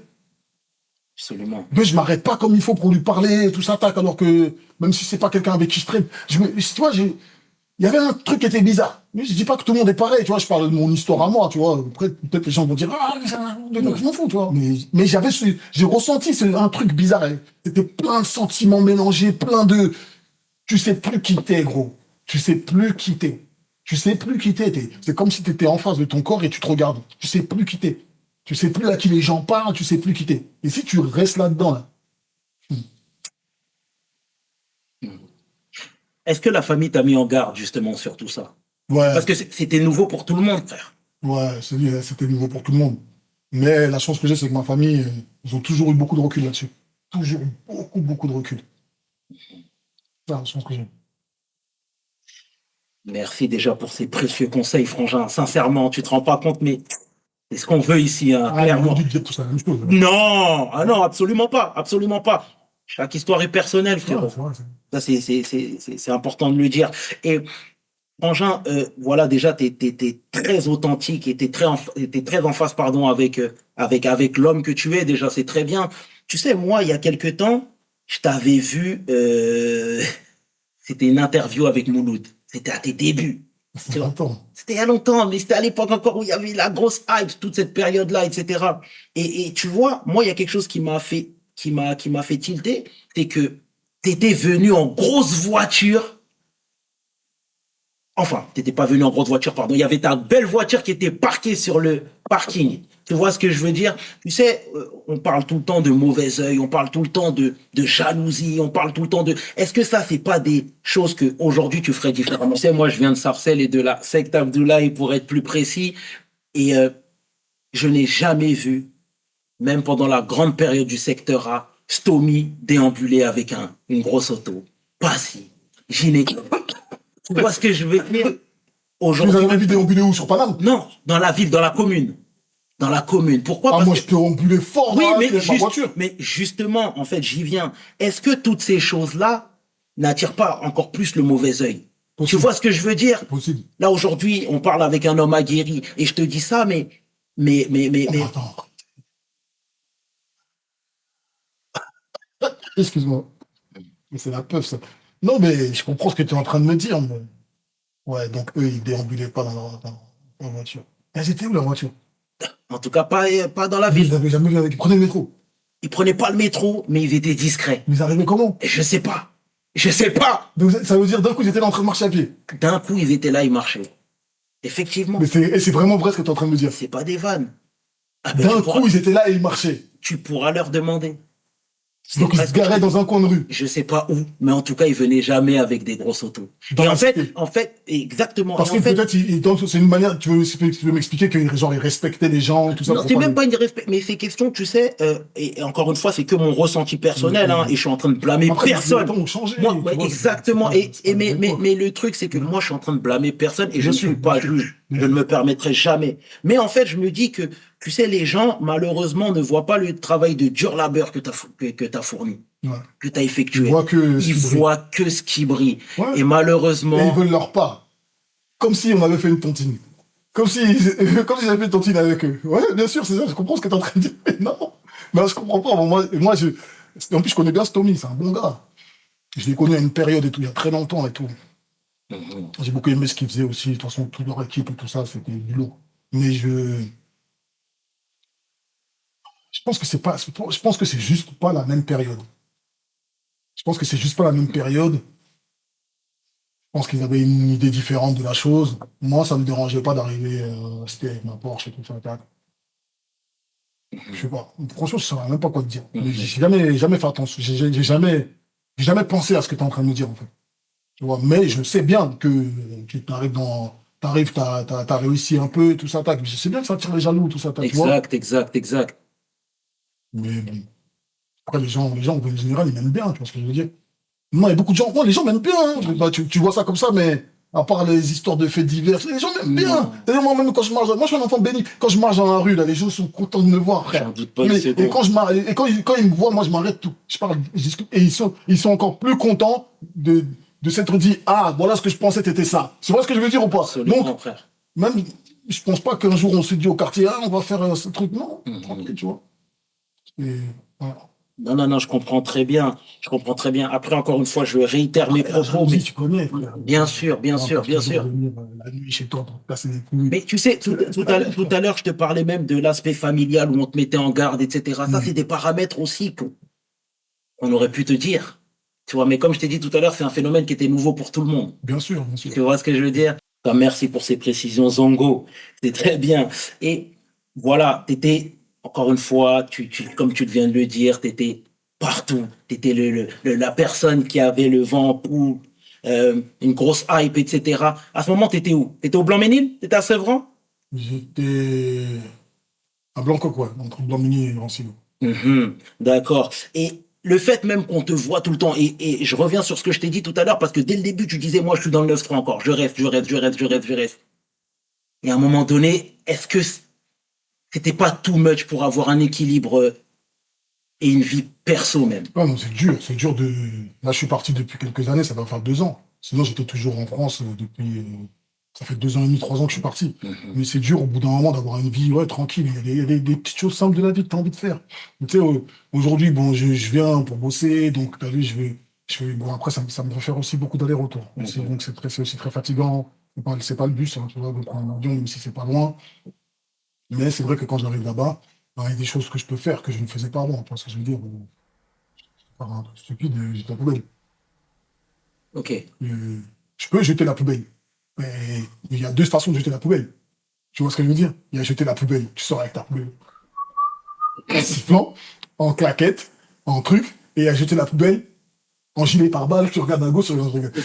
Speaker 1: Absolument.
Speaker 3: Mais je m'arrête pas comme il faut pour lui parler, et tout ça, tac, alors que même si c'est pas quelqu'un avec qui je traîne, tu vois, il y avait un truc qui était bizarre. Mais je dis pas que tout le monde est pareil, tu vois, je parle de mon histoire à moi, tu vois. Après, peut-être les gens vont dire, ah, mais je m'en fous, tu vois. Mais j'ai ressenti un truc bizarre. C'était plein de sentiments mélangés, plein de, tu sais plus qui t'es, gros. Tu sais plus qui t'es. Tu sais plus qui t'es. C'est comme si t'étais en face de ton corps et tu te regardes. Tu sais plus qui t'es. Tu sais plus à qui les gens parlent, tu sais plus qui t'es. Et si tu restes là-dedans, là,
Speaker 1: Est-ce que la famille t'a mis en garde justement sur tout ça?
Speaker 3: ouais,
Speaker 1: Parce que c'était nouveau pour tout le monde, frère.
Speaker 3: ouais, c'était nouveau pour tout le monde. Mais la chance que j'ai, c'est que ma famille, ils ont toujours eu beaucoup de recul là-dessus. Toujours eu beaucoup, beaucoup de recul. C'est la chance que j'ai.
Speaker 1: Merci déjà pour ces précieux conseils, frangin. Sincèrement, tu te rends pas compte, mais c'est ce qu'on veut ici, hein,
Speaker 3: Ah, ils
Speaker 1: clairement.
Speaker 3: m'ont dit de dire tout ça, la même chose.
Speaker 1: Non, ah non, absolument pas, absolument pas. Chaque histoire est personnelle,
Speaker 3: Ouais,
Speaker 1: frérot.
Speaker 3: c'est vrai,
Speaker 1: Ça, c'est important de le dire. Et frangin, voilà, déjà, t'es très authentique et t'es très en face, pardon, avec l'homme que tu es. Déjà, c'est très bien. Tu sais, moi, il y a quelque temps, je t'avais vu, c'était une interview avec Mouloud. C'était à tes débuts.
Speaker 3: c'est
Speaker 1: Tu vois.
Speaker 3: longtemps.
Speaker 1: C'était il y a longtemps, mais c'était à l'époque encore où il y avait la grosse hype, toute cette période-là, etc. Et tu vois, moi, il y a quelque chose qui m'a fait tilter, c'est que t'étais venu en grosse voiture. Enfin, t'étais pas venu en grosse voiture, pardon. Il y avait ta belle voiture qui était parquée sur le parking. Tu vois ce que je veux dire? Tu sais, on parle tout le temps de mauvais œil, on parle tout le temps de jalousie, on parle tout le temps de... Est-ce que ça, c'est pas des choses que aujourd'hui tu ferais différemment? Tu sais, moi, je viens de Sarcelles et de la secte Abdoulaye, pour être plus précis, et je n'ai jamais vu, même pendant la grande période du secteur A, Stomy déambuler avec une grosse auto. Pas si. Gynéco. Tu vois ce que je veux dire?
Speaker 3: Tu nous
Speaker 1: Aujourd'hui,
Speaker 3: avais vu déambuler où sur Paname?
Speaker 1: non, dans la ville, dans la commune. Dans la commune. Pourquoi?
Speaker 3: Ah,
Speaker 1: Parce
Speaker 3: moi,
Speaker 1: que...
Speaker 3: je peux ambuler fort
Speaker 1: Oui,
Speaker 3: là,
Speaker 1: mais,
Speaker 3: avec ma voiture.
Speaker 1: mais justement, en fait, j'y viens. Est-ce que toutes ces choses-là n'attirent pas encore plus le mauvais œil? Tu
Speaker 3: Possible.
Speaker 1: vois ce que je veux dire?
Speaker 3: Possible.
Speaker 1: Là, aujourd'hui, on parle avec un homme aguerri, et je te dis ça, mais,
Speaker 3: Attends. Excuse-moi. Mais c'est la peur, ça. Non, mais je comprends ce que tu es en train de me dire. Mais... Ouais, donc eux, ils déambulaient pas dans la voiture. Elles étaient où la voiture?
Speaker 1: en tout cas, pas dans la
Speaker 3: Ils
Speaker 1: ville.
Speaker 3: n'avaient jamais vu avec. Ils prenaient le métro.
Speaker 1: Ils prenaient pas le métro, mais ils étaient discrets.
Speaker 3: Mais ils arrivaient comment?
Speaker 1: Et je sais pas. Je sais pas.
Speaker 3: Donc ça veut dire d'un coup, ils étaient là en train de marcher à pied.
Speaker 1: D'un coup, ils étaient là, ils marchaient. Effectivement.
Speaker 3: Mais c'est vraiment vrai ce que tu es en train de me dire.
Speaker 1: C'est pas des vannes. Ah ben,
Speaker 3: D'un coup, ils étaient là et ils marchaient.
Speaker 1: tu pourras leur demander.
Speaker 3: Donc ils se garaient dans un coin de rue.
Speaker 1: Je sais pas où, mais en tout cas, ils venaient jamais avec des grosses autos.
Speaker 3: Dans
Speaker 1: Et
Speaker 3: la cité.
Speaker 1: en fait, exactement.
Speaker 3: Parce
Speaker 1: Et
Speaker 3: que
Speaker 1: en fait,
Speaker 3: peut-être, donc, c'est une manière, tu veux m'expliquer que genre, ils respectaient les gens et tout ça.
Speaker 1: non,
Speaker 3: pour
Speaker 1: c'est
Speaker 3: pas
Speaker 1: même
Speaker 3: les-
Speaker 1: pas une respect, mais c'est question, tu sais, et encore une fois, c'est que mon ressenti personnel, hein, et je suis en train de blâmer
Speaker 3: Après, les
Speaker 1: personne.
Speaker 3: temps ont changé.
Speaker 1: Moi,
Speaker 3: tu
Speaker 1: ouais,
Speaker 3: vois,
Speaker 1: exactement.
Speaker 3: c'est pas
Speaker 1: Mais,
Speaker 3: la même époque.
Speaker 1: mais le truc, c'est que moi, je suis en train de blâmer personne et je
Speaker 3: Bien
Speaker 1: ne
Speaker 3: sûr,
Speaker 1: suis pas
Speaker 3: bien sûr.
Speaker 1: juge. Je ne me permettrai jamais. Mais en fait, je me dis que, tu sais, les gens, malheureusement, ne voient pas le travail de dur labeur que tu as fourni,
Speaker 3: Ouais.
Speaker 1: que tu as
Speaker 3: Tu
Speaker 1: effectué.
Speaker 3: vois que.
Speaker 1: Ils voient que ce qui brille.
Speaker 3: Ouais.
Speaker 1: Et
Speaker 3: Et ils
Speaker 1: malheureusement,
Speaker 3: veulent leur part. Comme si on avait fait une tontine. Comme si, comme si j'avais fait une tontine avec eux. Ouais, bien sûr, c'est ça, je comprends ce que tu es en train de dire. Mais non, mais je comprends pas. Moi, en plus, je connais bien Stomy, c'est un bon gars. Je l'ai connu à une période et tout, il y a très longtemps et tout.
Speaker 1: Mhm.
Speaker 3: J'ai beaucoup aimé ce qu'ils faisaient aussi. De toute façon, toute leur équipe et tout ça, c'était du lourd. Mais je pense que c'est pas, je pense que c'est juste pas la même période. Je pense que c'est juste pas la même période. Je pense qu'ils avaient une idée différente de la chose. Moi, ça me dérangeait pas d'arriver, c'était avec ma Porsche et tout ça. Tac. Je sais pas. Franchement, je ne saurais même pas quoi te dire. Mais j'ai jamais fait attention. J'ai jamais pensé à ce que tu es en train de me dire, en fait. Tu vois, mais je sais bien que tu t'arrives, t'as réussi un peu, tout ça, tac. Je sais bien que ça tire les jaloux, tout ça, tac, tu vois.
Speaker 1: Exact.
Speaker 3: Mais bon. Après, les gens, en général, ils m'aiment bien, tu vois ce que je veux dire. Moi, il y a beaucoup de gens, moi, les gens m'aiment bien, hein. Bah, tu vois ça comme ça, mais à part les histoires de faits divers, les gens m'aiment bien. C'est-à-dire, moi, même quand je marche, moi, je suis un enfant béni. Quand je marche dans la rue, là, les gens sont contents de me voir, frère.
Speaker 1: J'en doute pas une
Speaker 3: Mais,
Speaker 1: seconde.
Speaker 3: et quand quand ils me voient, moi, je m'arrête tout. Je parle, je discute, et ils sont encore plus contents de s'être dit, ah, voilà ce que je pensais, c'était ça. Tu vois ce que je veux dire ou pas?
Speaker 1: Absolument,
Speaker 3: Donc,
Speaker 1: frère.
Speaker 3: même, je pense pas qu'un jour on se dit au quartier, ah, on va faire ce truc. Non,
Speaker 1: Mhm.
Speaker 3: tranquille, tu vois. Et, voilà.
Speaker 1: Non, je comprends très bien. Je comprends très bien. Après, encore une fois, je réitère mes
Speaker 3: La
Speaker 1: propos,
Speaker 3: jalousie,
Speaker 1: mais
Speaker 3: tu connais, frère.
Speaker 1: bien sûr.
Speaker 3: On va toujours venir, la nuit chez toi pour te casser les couilles.
Speaker 1: Mais tu sais, tout à l'heure, je te parlais même de l'aspect familial où on te mettait en garde, etc. Ça, c'est des paramètres aussi qu'on aurait pu te dire. Tu vois, mais comme je t'ai dit tout à l'heure, c'est un phénomène qui était nouveau pour tout le monde.
Speaker 3: Bien sûr, bien sûr.
Speaker 1: Tu vois ce que je veux dire? Enfin, merci pour ces précisions, Zongo. C'est très bien. Et voilà, t'étais, encore une fois, comme tu viens de le dire, t'étais partout. T'étais la personne qui avait le vent en poupe, une grosse hype, etc. À ce moment, t'étais où? T'étais au Blanc-Ménil? T'étais à Sevran?
Speaker 3: J'étais à Blanco, quoi, entre Blanc-Mini et Rancillo.
Speaker 1: Mhm, d'accord. Et le fait même qu'on te voit tout le temps, et je reviens sur ce que je t'ai dit tout à l'heure, parce que dès le début, tu disais, moi, je suis dans le 9-3 encore, je rêve, je rêve, je rêve, je rêve, je rêve. Et à un moment donné, est-ce que c'était pas too much pour avoir un équilibre et une vie perso même?
Speaker 3: Ah non, c'est dur de... Là, je suis parti depuis quelques années, ça va faire 2 ans. Sinon, j'étais toujours en France depuis... Ça fait 2 ans et demi, 3 ans que je suis parti.
Speaker 1: Mhm.
Speaker 3: Mais c'est dur au bout d'un moment d'avoir une vie, ouais, tranquille. Il y a des petites choses simples de la vie que tu as envie de faire. Mais tu sais, aujourd'hui, bon, je viens pour bosser, donc tu as vu, bon, après, ça me fait faire aussi beaucoup d'allers-retours.
Speaker 1: Mhm.
Speaker 3: Donc c'est aussi très fatigant. C'est pas le bus, hein, tu vois, de prendre un avion, même si c'est pas loin. Mais c'est vrai que quand j'arrive là-bas, ben, il y a des choses que je peux faire que je ne faisais pas avant. Tu vois ce que je veux dire? Par un truc stupide, jette la poubelle.
Speaker 1: Ok.
Speaker 3: Je peux jeter la poubelle. Mais il y a deux façons de jeter la poubelle. Tu vois ce que je veux dire? Il y a jeter la poubelle. Tu sors avec ta poubelle en sifflant, en claquette, en truc, et il y a jeter la poubelle en gilet pare-balles. Tu regardes à gauche, tu regardes à droite.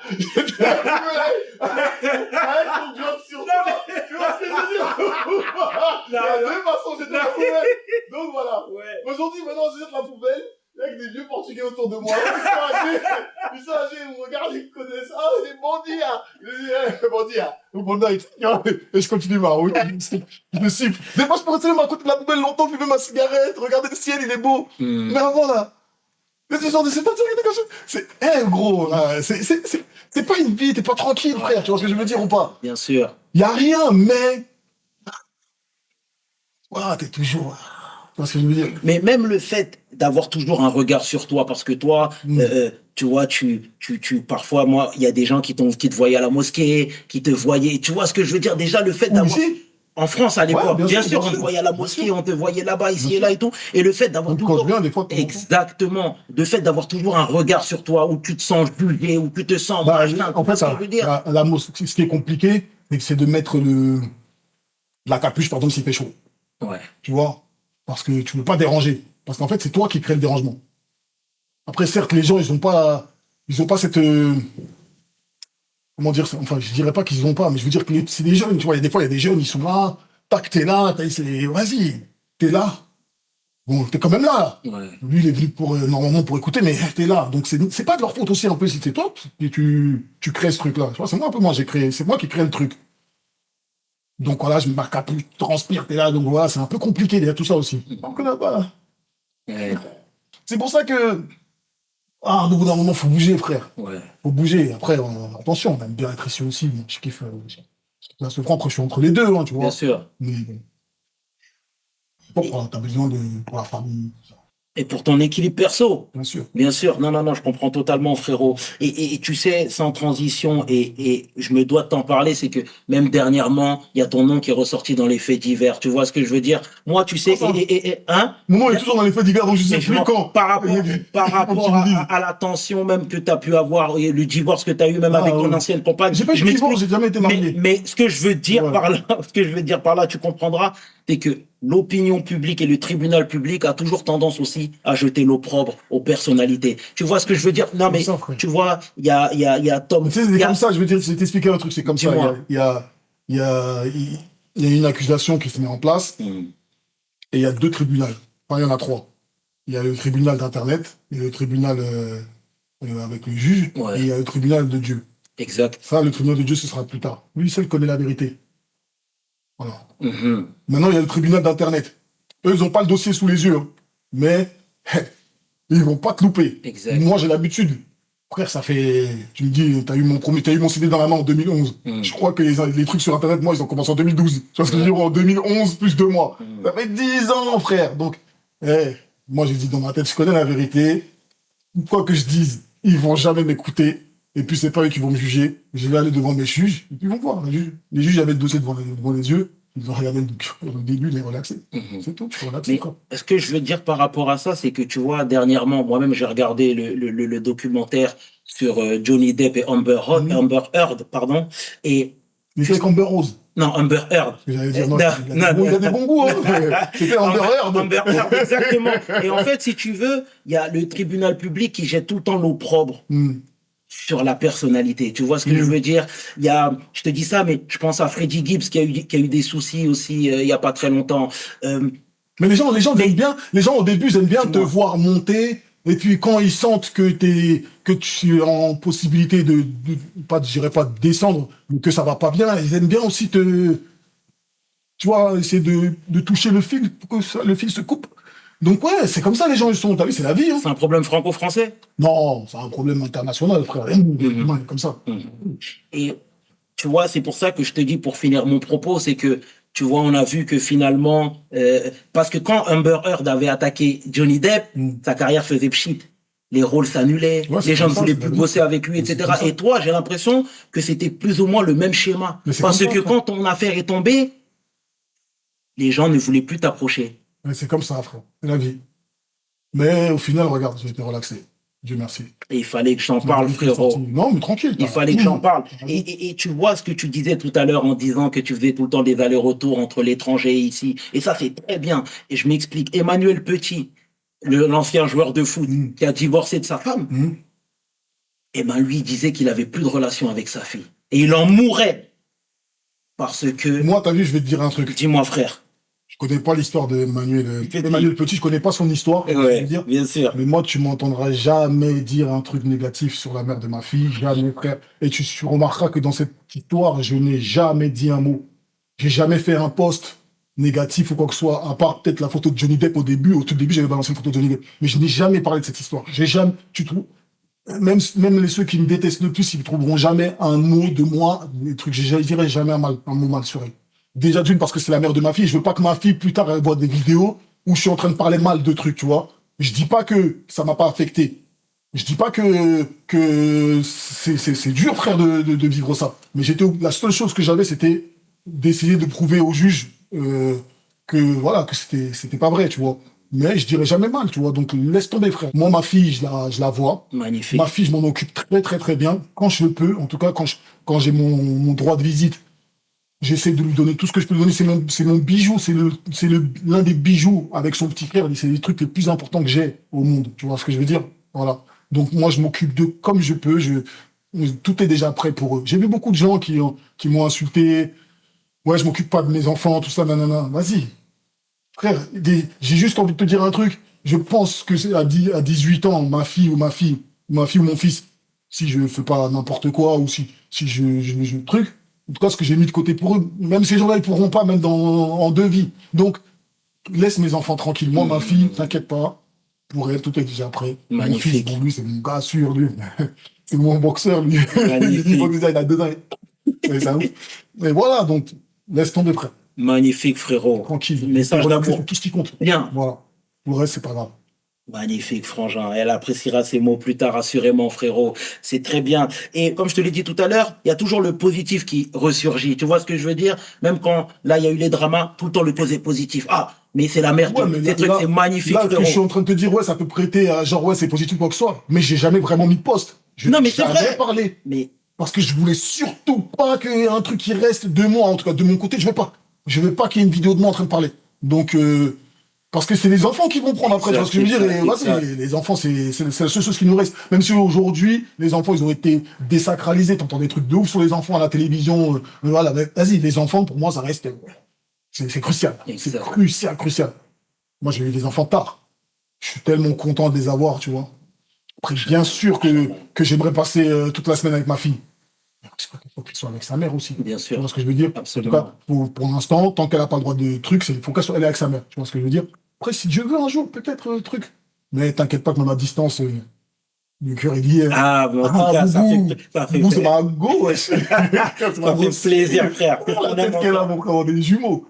Speaker 3: Jeter la poubelle avec ton job sur toi. Tu vois ce que je veux dire? Il y a deux façons de jeter la poubelle. Donc voilà.
Speaker 1: Ouais.
Speaker 3: Aujourd'hui, maintenant, je jette la poubelle. Il y a que des vieux portugais autour de moi. Ils sont âgés, ils me regardent, ils me connaissent. Ah, c'est bandit, hein. Je dis, bandit, hein. Bon night. Et je continue ma route. Je me siffle. Des fois, je peux rester même à côté de la poubelle longtemps, fumer ma cigarette, regarder le ciel, il est beau.
Speaker 1: Hmm.
Speaker 3: Mais avant, là, c'est genre de c'est pas comme ça. C'est, gros, là, c'est pas une vie, t'es pas tranquille, frère. Tu vois ce que je veux dire ou pas?
Speaker 1: Bien sûr.
Speaker 3: Y a rien, mais, voilà, t'es toujours, tu vois ce que je veux dire?
Speaker 1: Mais même le fait d'avoir toujours un regard sur toi, parce que toi, tu vois, parfois, moi, il y a des gens qui te voyaient à la mosquée, qui te voyaient, tu vois ce que je veux dire? Déjà, le fait
Speaker 3: Ou
Speaker 1: d'avoir,
Speaker 3: ici?
Speaker 1: en France à l'époque,
Speaker 3: Ouais,
Speaker 1: bien sûr, on te
Speaker 3: sûr,
Speaker 1: voyait à la
Speaker 3: bien
Speaker 1: mosquée,
Speaker 3: sûr.
Speaker 1: on te voyait là-bas, ici
Speaker 3: Bien
Speaker 1: et là
Speaker 3: sûr.
Speaker 1: et tout. Et le fait d'avoir
Speaker 3: Même quand je
Speaker 1: toujours,
Speaker 3: viens, des fois, de temps en temps.
Speaker 1: exactement, le fait d'avoir toujours un regard sur toi, où tu te sens jugé, où tu te sens
Speaker 3: Bah,
Speaker 1: machin, tu
Speaker 3: en
Speaker 1: vois
Speaker 3: fait,
Speaker 1: ce que je veux dire?
Speaker 3: ce qui est compliqué, c'est de mettre la capuche, pardon, s'il fait chaud.
Speaker 1: Ouais.
Speaker 3: Tu vois? Parce que tu ne veux pas déranger. Parce qu'en fait, c'est toi qui crée le dérangement. Après, certes, les gens, ils ont pas cette, comment dire ça? Enfin, je dirais pas qu'ils ont pas, mais je veux dire que c'est des jeunes, tu vois. Il y a des fois, il y a des jeunes, ils sont là, tac, t'es là, vas-y, t'es là. Bon, t'es quand même là.
Speaker 1: Ouais.
Speaker 3: Lui, il est venu normalement pour écouter, mais t'es là. Donc, c'est pas de leur faute aussi, un peu, si c'est toi, et tu crées ce truc-là. Tu vois, c'est moi, un peu, c'est moi qui crée le truc. Donc, voilà, je me marque à plus, je transpire, t'es là. Donc, voilà, c'est un peu compliqué, il y a tout ça aussi. Donc, là, voilà.
Speaker 1: Ouais.
Speaker 3: C'est pour ça que, au bout d'un moment, faut bouger, frère.
Speaker 1: Ouais.
Speaker 3: Faut bouger. Après, attention, on aime bien être ici aussi. Je kiffe. Ça se prend, après, je suis entre les deux, hein, tu vois.
Speaker 1: Bien sûr.
Speaker 3: Mais bon, t'as besoin pour la famille, tout ça.
Speaker 1: Et pour ton équilibre perso.
Speaker 3: Bien sûr.
Speaker 1: Bien sûr, non, non, non, je comprends totalement, frérot. Et tu sais, sans transition, et je me dois de t'en parler, c'est que même dernièrement, il y a ton nom qui est ressorti dans les faits divers. Tu vois ce que je veux dire? Moi, tu sais, hein?
Speaker 3: Mon nom est toujours dans les faits divers, donc je sais
Speaker 1: Mais
Speaker 3: plus quand.
Speaker 1: par rapport
Speaker 3: Tu me dis.
Speaker 1: à la tension même que tu as pu avoir, et le divorce que tu as eu même avec ton
Speaker 3: Ouais.
Speaker 1: ancienne compagne.
Speaker 3: J'ai pas eu
Speaker 1: Je
Speaker 3: de divorce,
Speaker 1: m'explique.
Speaker 3: j'ai jamais été marié.
Speaker 1: Mais ce que je veux dire
Speaker 3: Ouais.
Speaker 1: par là, ce que je veux dire par là, tu comprendras, c'est que l'opinion publique et le tribunal public a toujours tendance aussi à jeter l'opprobre aux personnalités. Tu vois ce que je veux dire? Non, mais
Speaker 3: ça, frère.
Speaker 1: tu vois, il y a Tom.
Speaker 3: Mais tu sais,
Speaker 1: il
Speaker 3: c'est
Speaker 1: y a-
Speaker 3: comme ça, je vais t'expliquer un truc, c'est comme ça.
Speaker 1: Dis-moi.
Speaker 3: Il y a une accusation qui se met en place,
Speaker 1: Hmm.
Speaker 3: et il y a deux tribunaux. Enfin, il y en a trois. Il y a le tribunal d'Internet, et le tribunal avec le juge,
Speaker 1: Ouais.
Speaker 3: et il y a le tribunal de Dieu.
Speaker 1: Exact.
Speaker 3: Ça, le tribunal de Dieu, ce sera plus tard. Lui seul connaît la vérité. Voilà.
Speaker 1: Mhm.
Speaker 3: Maintenant, il y a le tribunal d'Internet. Eux, ils n'ont pas le dossier sous les yeux, hein. Mais ils vont pas te louper.
Speaker 1: Exact.
Speaker 3: Moi, j'ai l'habitude. Frère, ça fait... Tu me dis, t'as eu mon CD dans la main en 2011.
Speaker 1: Mm.
Speaker 3: Je crois que les trucs sur Internet, moi, ils ont commencé en 2012. Tu vois ce que je veux dire? En 2011, plus 2 mois.
Speaker 1: Mm.
Speaker 3: Ça fait 10 ans, frère. Donc, moi, j'ai dit dans ma tête, je connais la vérité. Quoi que je dise, ils vont jamais m'écouter. Et puis, c'est pas eux qui vont me juger. Je vais aller devant mes juges. Et puis, ils vont voir. Les juges avaient le dossier devant les yeux. Ils ont regardé le début, les relaxés.
Speaker 1: Mhm.
Speaker 3: C'est tout, tu relaxes.
Speaker 1: Mais
Speaker 3: Quoi.
Speaker 1: ce que je veux dire par rapport à ça, c'est que tu vois, dernièrement, moi-même, j'ai regardé le documentaire sur Johnny Depp et Amber Heard, pardon, et
Speaker 3: Il était avec Amber Rose.
Speaker 1: Non, Amber Heard.
Speaker 3: J'allais dire, non,
Speaker 1: Non,
Speaker 3: il y a des bons goûts, hein. C'était Amber Heard.
Speaker 1: Amber Heard, exactement. Et en fait, si tu veux, il y a le tribunal public qui jette tout le temps l'opprobre sur la personnalité. Tu vois ce que je veux dire? Il y a, je te dis ça, mais je pense à Freddie Gibbs qui a eu des soucis aussi il y a pas très longtemps.
Speaker 3: Mais les gens aiment bien, les gens au début, ils aiment bien te voir monter, et puis quand ils sentent que tu es en possibilité pas, je dirais pas de descendre, mais que ça va pas bien, ils aiment bien aussi tu vois, essayer de toucher le fil pour que le fil se coupe. Donc ouais, c'est comme ça les gens ils sont, t'as vu, c'est la vie, hein.
Speaker 1: C'est un problème franco-français?
Speaker 3: Non, c'est un problème international, frère. Comme ça.
Speaker 1: Et tu vois, c'est pour ça que je te dis, pour finir mon propos, c'est que, tu vois, on a vu que finalement, parce que quand Amber Heard avait attaqué Johnny Depp, sa carrière faisait pchit. Les rôles s'annulaient,
Speaker 3: Ouais,
Speaker 1: les gens ne
Speaker 3: ça,
Speaker 1: voulaient
Speaker 3: c'est
Speaker 1: plus
Speaker 3: la vie.
Speaker 1: bosser avec lui, etc. Et toi, j'ai l'impression que c'était plus ou moins le même schéma.
Speaker 3: Mais c'est
Speaker 1: Parce
Speaker 3: comme ça,
Speaker 1: que
Speaker 3: frère.
Speaker 1: quand ton affaire est tombée, les gens ne voulaient plus t'approcher.
Speaker 3: Ouais, c'est comme ça, frère. C'est la vie. Mais au final, regarde, j'ai été relaxé. Dieu merci.
Speaker 1: Et il fallait que j'en parle, frérot.
Speaker 3: Non, mais tranquille.
Speaker 1: Il fallait que j'en parle. Et tu vois ce que tu disais tout à l'heure en disant que tu faisais tout le temps des allers-retours entre l'étranger et ici. Et ça, c'est très bien. Et je m'explique. Emmanuel Petit, l'ancien joueur de foot qui a divorcé de sa femme, eh ben, lui, il disait qu'il avait plus de relation avec sa fille. Et il en mourait. Parce que,
Speaker 3: Moi, t'as vu, je vais te dire un truc.
Speaker 1: dis-moi, frère.
Speaker 3: Je connais pas l'histoire Emmanuel Petit, je connais pas son histoire. je
Speaker 1: Ouais,
Speaker 3: veux dire.
Speaker 1: bien sûr.
Speaker 3: Mais moi, tu m'entendras jamais dire un truc négatif sur la mère de ma fille, jamais, frère. Et tu remarqueras que dans cette histoire, je n'ai jamais dit un mot. J'ai jamais fait un post négatif ou quoi que ce soit, à part peut-être la photo de Johnny Depp au début. Au tout début, j'avais balancé une photo de Johnny Depp. Mais je n'ai jamais parlé de cette histoire. J'ai jamais, tu trouves, même ceux qui me détestent le plus, ils ne trouveront jamais un mot de moi, des trucs, je dirais jamais un mot mal sur elle. Déjà d'une, parce que c'est la mère de ma fille, je veux pas que ma fille, plus tard, elle voit des vidéos où je suis en train de parler mal de trucs, tu vois. Je dis pas que ça m'a pas affecté. Je dis pas que c'est dur, frère, de vivre ça. Mais la seule chose que j'avais, c'était d'essayer de prouver au juge, que, voilà, que c'était pas vrai, tu vois. Mais je dirais jamais mal, tu vois. Donc, laisse tomber, frère. Moi, ma fille, je la vois.
Speaker 1: Magnifique.
Speaker 3: Ma fille, je m'en occupe très, très, très bien. Quand je le peux, en tout cas, quand j'ai mon droit de visite, j'essaie de lui donner tout ce que je peux lui donner. C'est mon bijou, l'un des bijoux avec son petit frère. C'est les trucs les plus importants que j'ai au monde. Tu vois ce que je veux dire? Voilà. Donc, moi, je m'occupe d'eux comme je peux. Tout est déjà prêt pour eux. J'ai vu beaucoup de gens qui m'ont insulté. Ouais, je m'occupe pas de mes enfants, tout ça, nanana. Vas-y. Frère, j'ai juste envie de te dire un truc. Je pense que à 18 ans, ma fille ou mon fils, si je fais pas n'importe quoi ou si je truc, en tout cas, ce que j'ai mis de côté pour eux, même ces gens-là, ils pourront pas, même en deux vies. Donc, laisse mes enfants tranquilles. Moi, ma fille, t'inquiète pas. Pour elle, tout est déjà prêt.
Speaker 1: Magnifique.
Speaker 3: Mon fils, bon, lui, c'est mon gars sûr, lui. C'est mon boxeur, lui.
Speaker 1: Magnifique.
Speaker 3: Il a 2 ans. Mais ça ouf. Mais voilà, donc, laisse tomber, frère.
Speaker 1: Magnifique, frérot.
Speaker 3: Tranquille.
Speaker 1: Message
Speaker 3: Relaxer,
Speaker 1: d'amour.
Speaker 3: c'est tout ce qui compte.
Speaker 1: Bien.
Speaker 3: Voilà. Pour le reste, c'est pas grave.
Speaker 1: Magnifique, frangin. Elle appréciera ces mots plus tard, assurément, frérot. C'est très bien. Et comme je te l'ai dit tout à l'heure, il y a toujours le positif qui ressurgit. Tu vois ce que je veux dire? Même quand, là, il y a eu les dramas, tout le temps le côté positif. Ah, mais c'est la merde.
Speaker 3: Ouais, mais
Speaker 1: Ces trucs, c'est magnifique,
Speaker 3: là, ce que je suis
Speaker 1: frérot.
Speaker 3: en train de te dire, ouais, ça peut prêter à genre, ouais, c'est positif quoi que ce soit. Mais j'ai jamais vraiment mis de poste.
Speaker 1: Non, mais c'est
Speaker 3: jamais
Speaker 1: vrai.
Speaker 3: parlé.
Speaker 1: Mais,
Speaker 3: Parce que je voulais surtout pas qu'il y ait un truc qui reste de moi, en tout cas, de mon côté, je veux pas. Je veux pas qu'il y ait une vidéo de moi en train de parler. Donc, parce que c'est les enfants qui vont prendre après, tu vois ce que je veux dire? Et
Speaker 1: Exact.
Speaker 3: vas-y, les enfants, c'est la seule chose qui nous reste. Même si aujourd'hui, les enfants, ils ont été désacralisés. T'entends des trucs de ouf sur les enfants à la télévision. Voilà, mais vas-y, les enfants, pour moi, ça reste, c'est crucial. C'est
Speaker 1: Exact.
Speaker 3: crucial. Moi, j'ai eu des enfants tard. Je suis tellement content de les avoir, tu vois. Après, bien sûr que j'aimerais passer toute la semaine avec ma fille. Il faut qu'elle soit avec sa mère aussi.
Speaker 1: bien
Speaker 3: Tu
Speaker 1: sûr.
Speaker 3: vois ce que je veux dire?
Speaker 1: Absolument.
Speaker 3: En tout cas, pour l'instant, tant qu'elle n'a pas le droit de truc, il faut qu'elle soit elle est avec sa mère. Tu vois ce que je veux dire? Après, si Dieu veut un jour, peut-être truc. Mais t'inquiète pas que même à distance, le cœur est lié.
Speaker 1: Ah, mais en tout cas, ça fait
Speaker 3: Boubou, c'est ma go, wesh.
Speaker 1: ça fait plaisir, frère.
Speaker 3: La tête qu'elle a, mon frère, on est des jumeaux.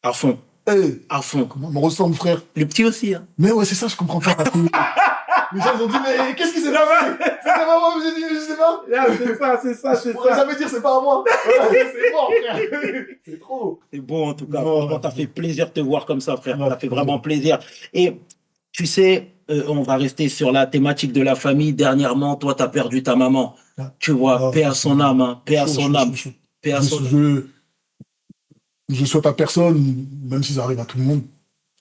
Speaker 1: À fond.
Speaker 3: Eh,
Speaker 1: À fond.
Speaker 3: comment on me ressemble, frère?
Speaker 1: Le petit aussi, hein.
Speaker 3: Mais ouais, c'est ça, je comprends pas. Parce que les gens ils ont dit, mais qu'est-ce qui s'est passé? C'est pas moi, j'ai dit, je sais pas.
Speaker 1: C'est
Speaker 3: Je pourrais jamais dire, c'est pas à moi. C'est mort, frère. C'est trop.
Speaker 1: C'est beau en tout cas.
Speaker 3: Non,
Speaker 1: Franchement, t'as fait plaisir de te voir comme ça, frère.
Speaker 3: Ouais,
Speaker 1: Ça fait vraiment plaisir. Et tu sais, on va rester sur la thématique de la famille. Dernièrement, toi, t'as perdu ta maman.
Speaker 3: Ah.
Speaker 1: Tu vois,
Speaker 3: Ah,
Speaker 1: paix à son âme, hein, paix à
Speaker 3: Chaud,
Speaker 1: son
Speaker 3: chaud,
Speaker 1: âme.
Speaker 3: chaud, chaud.
Speaker 1: Paix à son âme.
Speaker 3: Je souhaite à personne, même si ça arrive à tout le monde,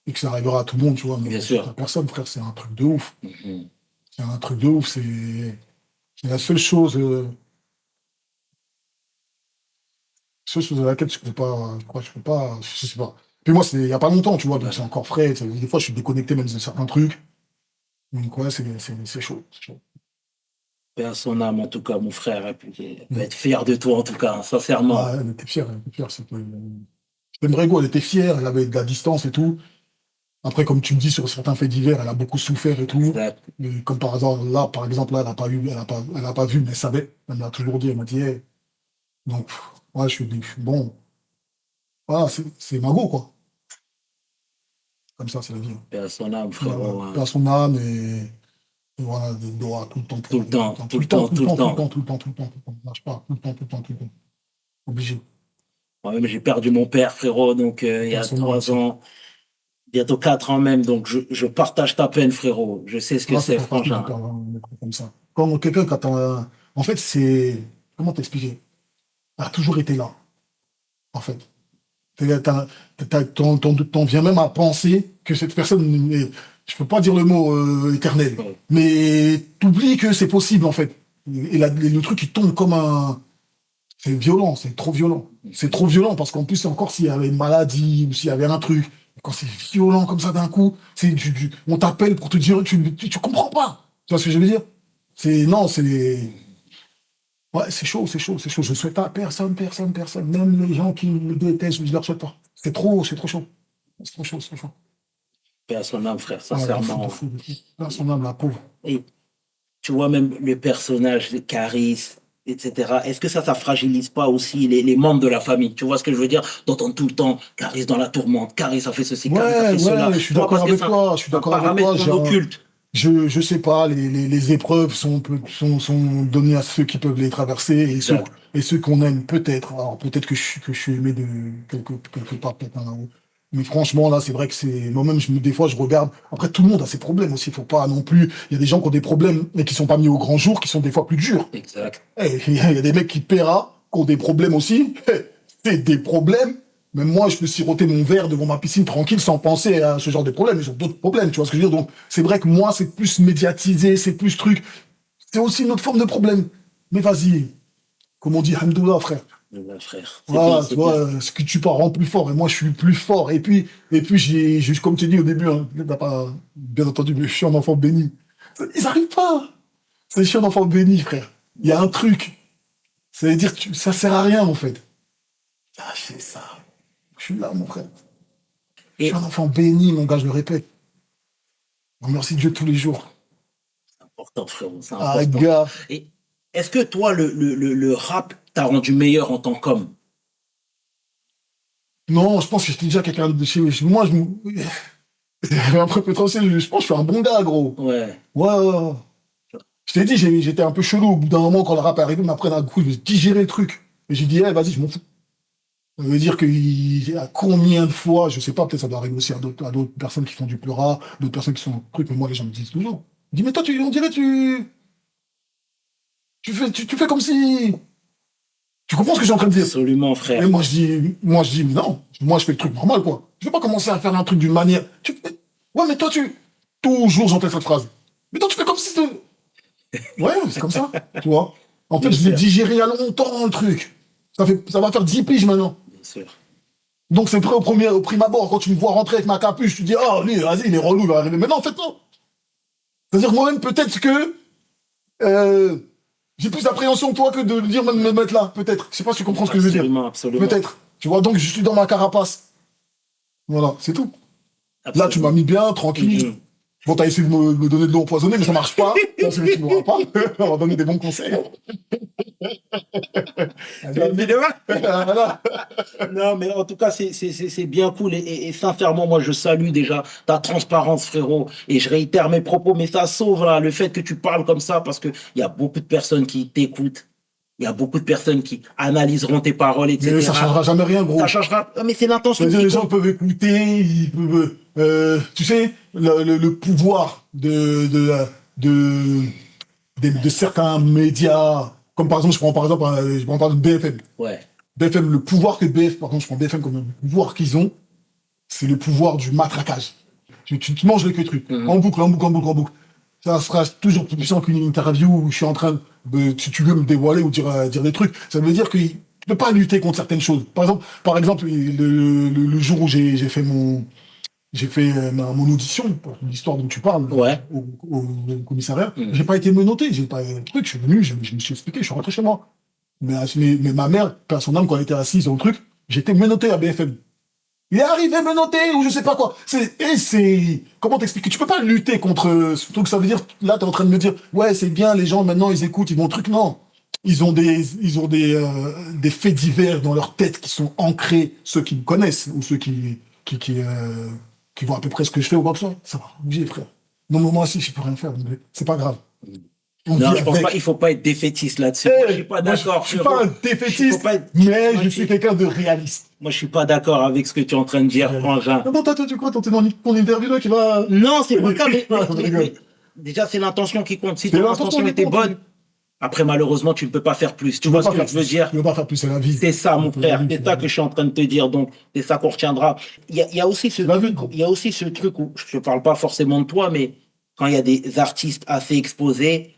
Speaker 3: et que ça arrivera à tout le monde, tu vois, mais
Speaker 1: Bien
Speaker 3: je souhaite
Speaker 1: sûr.
Speaker 3: à personne, frère, c'est un truc de ouf.
Speaker 1: Mhm.
Speaker 3: C'est un truc de ouf, c'est la seule chose, à laquelle je peux pas, je crois que je peux pas, je sais pas. Puis moi, c'est il y a pas longtemps, tu vois, donc
Speaker 1: Ouais.
Speaker 3: c'est encore frais. Des fois, je suis déconnecté même de certains trucs. Donc ouais, c'est chaud, c'est chaud.
Speaker 1: Paix à son âme, en tout cas, mon frère. Et puis, elle peut
Speaker 3: Mm.
Speaker 1: être fière de toi, en tout cas, hein, sincèrement.
Speaker 3: Ah, elle était fière, elle était fière. C'était une vraie go, elle était fière, elle avait de la distance et tout. Après, comme tu me dis, sur certains faits divers, elle a beaucoup souffert et tout.
Speaker 1: Exact.
Speaker 3: Mais comme par hasard, là, par exemple, là, elle a pas vu, mais elle savait. Elle m'a toujours dit, elle m'a dit, hey. Donc, ouais, je suis dit, bon, voilà, c'est ma go, quoi. Comme ça, c'est la vie.
Speaker 1: Paix à son âme,
Speaker 3: Voilà,
Speaker 1: frérot.
Speaker 3: paix
Speaker 1: Hein.
Speaker 3: à son âme et voilà, des doigts tout le temps,
Speaker 1: Tout le temps,
Speaker 3: tout
Speaker 1: tout
Speaker 3: le
Speaker 1: le
Speaker 3: temps,
Speaker 1: temps,
Speaker 3: tout le
Speaker 1: tout le
Speaker 3: temps, tout le temps,
Speaker 1: temps.
Speaker 3: tout le temps, tout le temps, tout le temps, tout le temps, lâche pas, tout le temps, tout le temps, tout le temps. Obligé.
Speaker 1: Moi-même, j'ai perdu mon père, frérot, donc il y
Speaker 3: Paix à
Speaker 1: a
Speaker 3: son âme
Speaker 1: trois
Speaker 3: aussi.
Speaker 1: ans, bientôt 4 ans même, donc je partage ta peine, frérot. Je sais ce que
Speaker 3: Ah, ça
Speaker 1: c'est,
Speaker 3: fait partie de
Speaker 1: frangin.
Speaker 3: perdre un truc comme ça. Quand quelqu'un, quand en fait, c'est, comment t'expliquer? Elle a toujours été là, en fait. T'en viens même à penser que cette personne est, je peux pas dire le mot éternel,
Speaker 1: Ouais.
Speaker 3: mais t'oublies que c'est possible, en fait. Et le truc, il tombe comme un, c'est violent, c'est trop violent. C'est trop violent parce qu'en plus, encore s'il y avait une maladie ou s'il y avait un truc, quand c'est violent comme ça d'un coup, on t'appelle pour te dire, tu comprends pas. Tu vois ce que je veux dire? Non, ouais, c'est chaud, c'est chaud, c'est chaud. Je souhaite à personne, personne, personne. Même les gens qui me détestent, je leur souhaite pas. C'est trop chaud. C'est trop chaud, c'est trop chaud.
Speaker 1: Paix à son âme, frère,
Speaker 3: Ah, de fou, de
Speaker 1: sincèrement.
Speaker 3: fou, de fou. Là, son âme, la pauvre.
Speaker 1: Et tu vois, même le personnage, Caris, etc. Est-ce que ça fragilise pas aussi les membres de la famille? Tu vois ce que je veux dire? D'entendre tout le temps Caris dans la tourmente, Caris a fait ceci, Caris a
Speaker 3: Ouais,
Speaker 1: fait cela.
Speaker 3: ouais, je suis
Speaker 1: Tu vois,
Speaker 3: d'accord
Speaker 1: parce que
Speaker 3: avec toi, je suis
Speaker 1: un
Speaker 3: d'accord avec toi.
Speaker 1: paramètre non occulte.
Speaker 3: Je sais pas, les épreuves sont données à ceux qui peuvent les traverser
Speaker 1: Exact.
Speaker 3: et ceux qu'on aime peut-être. Alors peut-être que je suis aimé de quelque part, peut-être un ou- Mais franchement, là, c'est vrai que c'est. Moi-même, des fois, je regarde. Après, tout le monde a ses problèmes aussi. Il faut pas non plus. Il y a des gens qui ont des problèmes, mais qui sont pas mis au grand jour, qui sont des fois plus durs.
Speaker 1: Exact.
Speaker 3: Il y a des mecs qui paiera, qui ont des problèmes aussi. C'est des problèmes. Même moi, je peux siroter mon verre devant ma piscine tranquille sans penser à ce genre de problème. Ils ont d'autres problèmes, tu vois ce que je veux dire? Donc, c'est vrai que moi, c'est plus médiatisé, c'est plus truc. C'est aussi une autre forme de problème. Mais vas-y, comme on dit, Hamdoullah, frère.
Speaker 1: Ouais, frère. C'est bien,
Speaker 3: Voilà, tu
Speaker 1: c'est bien.
Speaker 3: vois, ce que tu pars rend plus fort, et moi, je suis plus fort. Et puis comme tu dis au début, hein, t'as pas, bien entendu, mais je suis un enfant béni. Ils n'arrivent pas. C'est je suis un enfant béni, frère. Il y a un truc. Ça veut dire que ça sert à rien, en fait. Ah, c'est ça. Je suis là, mon frère. Je
Speaker 1: Et
Speaker 3: suis un enfant béni, mon gars, je le répète. On remercie Dieu tous les jours.
Speaker 1: c'est important, frérot, c'est
Speaker 3: Ah,
Speaker 1: important.
Speaker 3: gars.
Speaker 1: Et est-ce que toi, le rap t'a rendu meilleur en tant qu'homme?
Speaker 3: Non, je pense que j'étais déjà quelqu'un de chez moi. Après potentiel, je pense que je suis un bon gars, gros.
Speaker 1: Ouais.
Speaker 3: Ouais, ouais, ouais. Je t'ai dit, j'étais un peu chelou. Au bout d'un moment, quand le rap est arrivé, m'après d'un coup, je vais digérer le truc. Et j'ai dit, eh, vas-y, je m'en fous. Ça veut dire qu'il y a combien de fois, je sais pas, peut-être ça doit arriver aussi à d'autres personnes qui font du pleura, d'autres personnes qui sont trucs, mais moi, les gens me disent toujours. Ils disent, mais toi, on dirait, tu fais comme si. Tu comprends ce que je suis en train de dire?
Speaker 1: Absolument,
Speaker 3: Et
Speaker 1: frère.
Speaker 3: moi, je dis, mais non, moi, je fais le truc normal, quoi. Je vais pas commencer à faire un truc d'une manière. Ouais, mais toi, toujours, j'entends cette phrase. Mais toi, tu fais comme si. Ouais, c'est comme ça, tu vois. En fait,
Speaker 1: Bien
Speaker 3: je l'ai
Speaker 1: sûr.
Speaker 3: digéré il y a longtemps, le truc. Ça va faire 10 piges maintenant.
Speaker 1: Bien sûr.
Speaker 3: Donc, c'est prêt au prime abord. Quand tu me vois rentrer avec ma capuche, tu dis, oh, lui, vas-y, il est relou, il va arriver. Mais non, en fait, non. C'est-à-dire, moi-même, peut-être que. euh, j'ai plus d'appréhension que toi que de dire même me mettre là, peut-être. Je sais pas si tu comprends ce que je veux dire.
Speaker 1: Absolument, absolument.
Speaker 3: Peut-être. Tu vois, donc je suis dans ma carapace. Voilà, c'est tout. Là, tu m'as mis bien, tranquille.
Speaker 1: Mhm.
Speaker 3: Bon, t'as essayé de me donner de l'eau empoisonnée, mais ça marche pas. Ça, c'est que tu m'auras pas. On va donner des bons conseils. Voilà.
Speaker 1: Non, mais en tout cas, c'est bien cool. Et sincèrement, moi, je salue déjà ta transparence, frérot. Et je réitère mes propos, mais ça sauve là, le fait que tu parles comme ça, parce qu'il y a beaucoup de personnes qui t'écoutent. Il y a beaucoup de personnes qui analyseront tes paroles,
Speaker 3: Mais ça
Speaker 1: etc.
Speaker 3: changera jamais rien, gros.
Speaker 1: Ça changera. Mais c'est l'intention
Speaker 3: C'est-à-dire,
Speaker 1: qui
Speaker 3: les gens
Speaker 1: compte.
Speaker 3: peuvent écouter, ils peuvent, tu sais, le pouvoir de certains médias, comme par exemple, je prends par exemple, je prends par exemple BFM.
Speaker 1: Ouais.
Speaker 3: BFM, le pouvoir que par contre, je prends BFM comme le pouvoir qu'ils ont, c'est le pouvoir du matraquage. Tu te manges les trucs, en boucle, en boucle, en boucle, en boucle. Ça sera toujours plus puissant qu'une interview où je suis en train de, si tu veux me dévoiler ou dire des trucs. Ça veut dire que tu peux pas lutter contre certaines choses. Par exemple, le jour où j'ai fait mon audition pour l'histoire dont tu parles
Speaker 1: Ouais.
Speaker 3: au commissariat, j'ai pas été menotté, j'ai pas truc, je suis venu, je me suis expliqué, je suis rentré chez moi. Mais ma mère, par son âme, quand elle était assise dans le truc, j'étais menotté à BFM. Il est arrivé menotté ou je sais pas quoi. Comment t'expliquer? Tu peux pas lutter contre ce truc. Ça veut dire, là, t'es en train de me dire, ouais, c'est bien, les gens, maintenant, ils écoutent, ils vont truc. Non. Ils ont des faits divers dans leur tête qui sont ancrés, ceux qui me connaissent ou ceux qui voient à peu près ce que je fais ou quoi que ce soit. Ça va, obligé, frère. Non, mais moi aussi, je peux rien faire. Mais c'est pas grave. On
Speaker 1: Non,
Speaker 3: vit
Speaker 1: je pense
Speaker 3: avec.
Speaker 1: pas, il faut pas être défaitiste là-dessus. Moi, je suis pas
Speaker 3: Moi,
Speaker 1: d'accord,
Speaker 3: je suis pas un
Speaker 1: frérot.
Speaker 3: défaitiste,
Speaker 1: Faut pas être-
Speaker 3: mais
Speaker 1: moi,
Speaker 3: je suis quelqu'un de réaliste.
Speaker 1: moi, je suis pas d'accord avec ce que tu es en train de dire, frangin.
Speaker 3: Non, toi, tu crois, t'es dans ton interview là qui va.
Speaker 1: Non, c'est pas le cas,
Speaker 3: Je rigole.
Speaker 1: déjà, c'est l'intention qui compte. Si
Speaker 3: C'est
Speaker 1: ton
Speaker 3: l'intention
Speaker 1: intention
Speaker 3: qui
Speaker 1: était
Speaker 3: compte.
Speaker 1: bonne, après, malheureusement, tu ne peux pas faire plus. Tu
Speaker 3: Tu veux
Speaker 1: vois ce
Speaker 3: pas
Speaker 1: que
Speaker 3: faire
Speaker 1: je veux
Speaker 3: plus.
Speaker 1: dire?
Speaker 3: Tu veux pas faire plus, c'est la vie.
Speaker 1: C'est ça, mon
Speaker 3: C'est la
Speaker 1: frère.
Speaker 3: vie,
Speaker 1: C'est
Speaker 3: c'est
Speaker 1: ça
Speaker 3: la
Speaker 1: que
Speaker 3: vie.
Speaker 1: je suis en train de te dire. Donc, c'est ça qu'on retiendra. Il y a aussi ce
Speaker 3: C'est la
Speaker 1: truc,
Speaker 3: vie.
Speaker 1: il y a aussi ce truc où je ne parle pas forcément de toi, mais quand il y a des artistes assez exposés,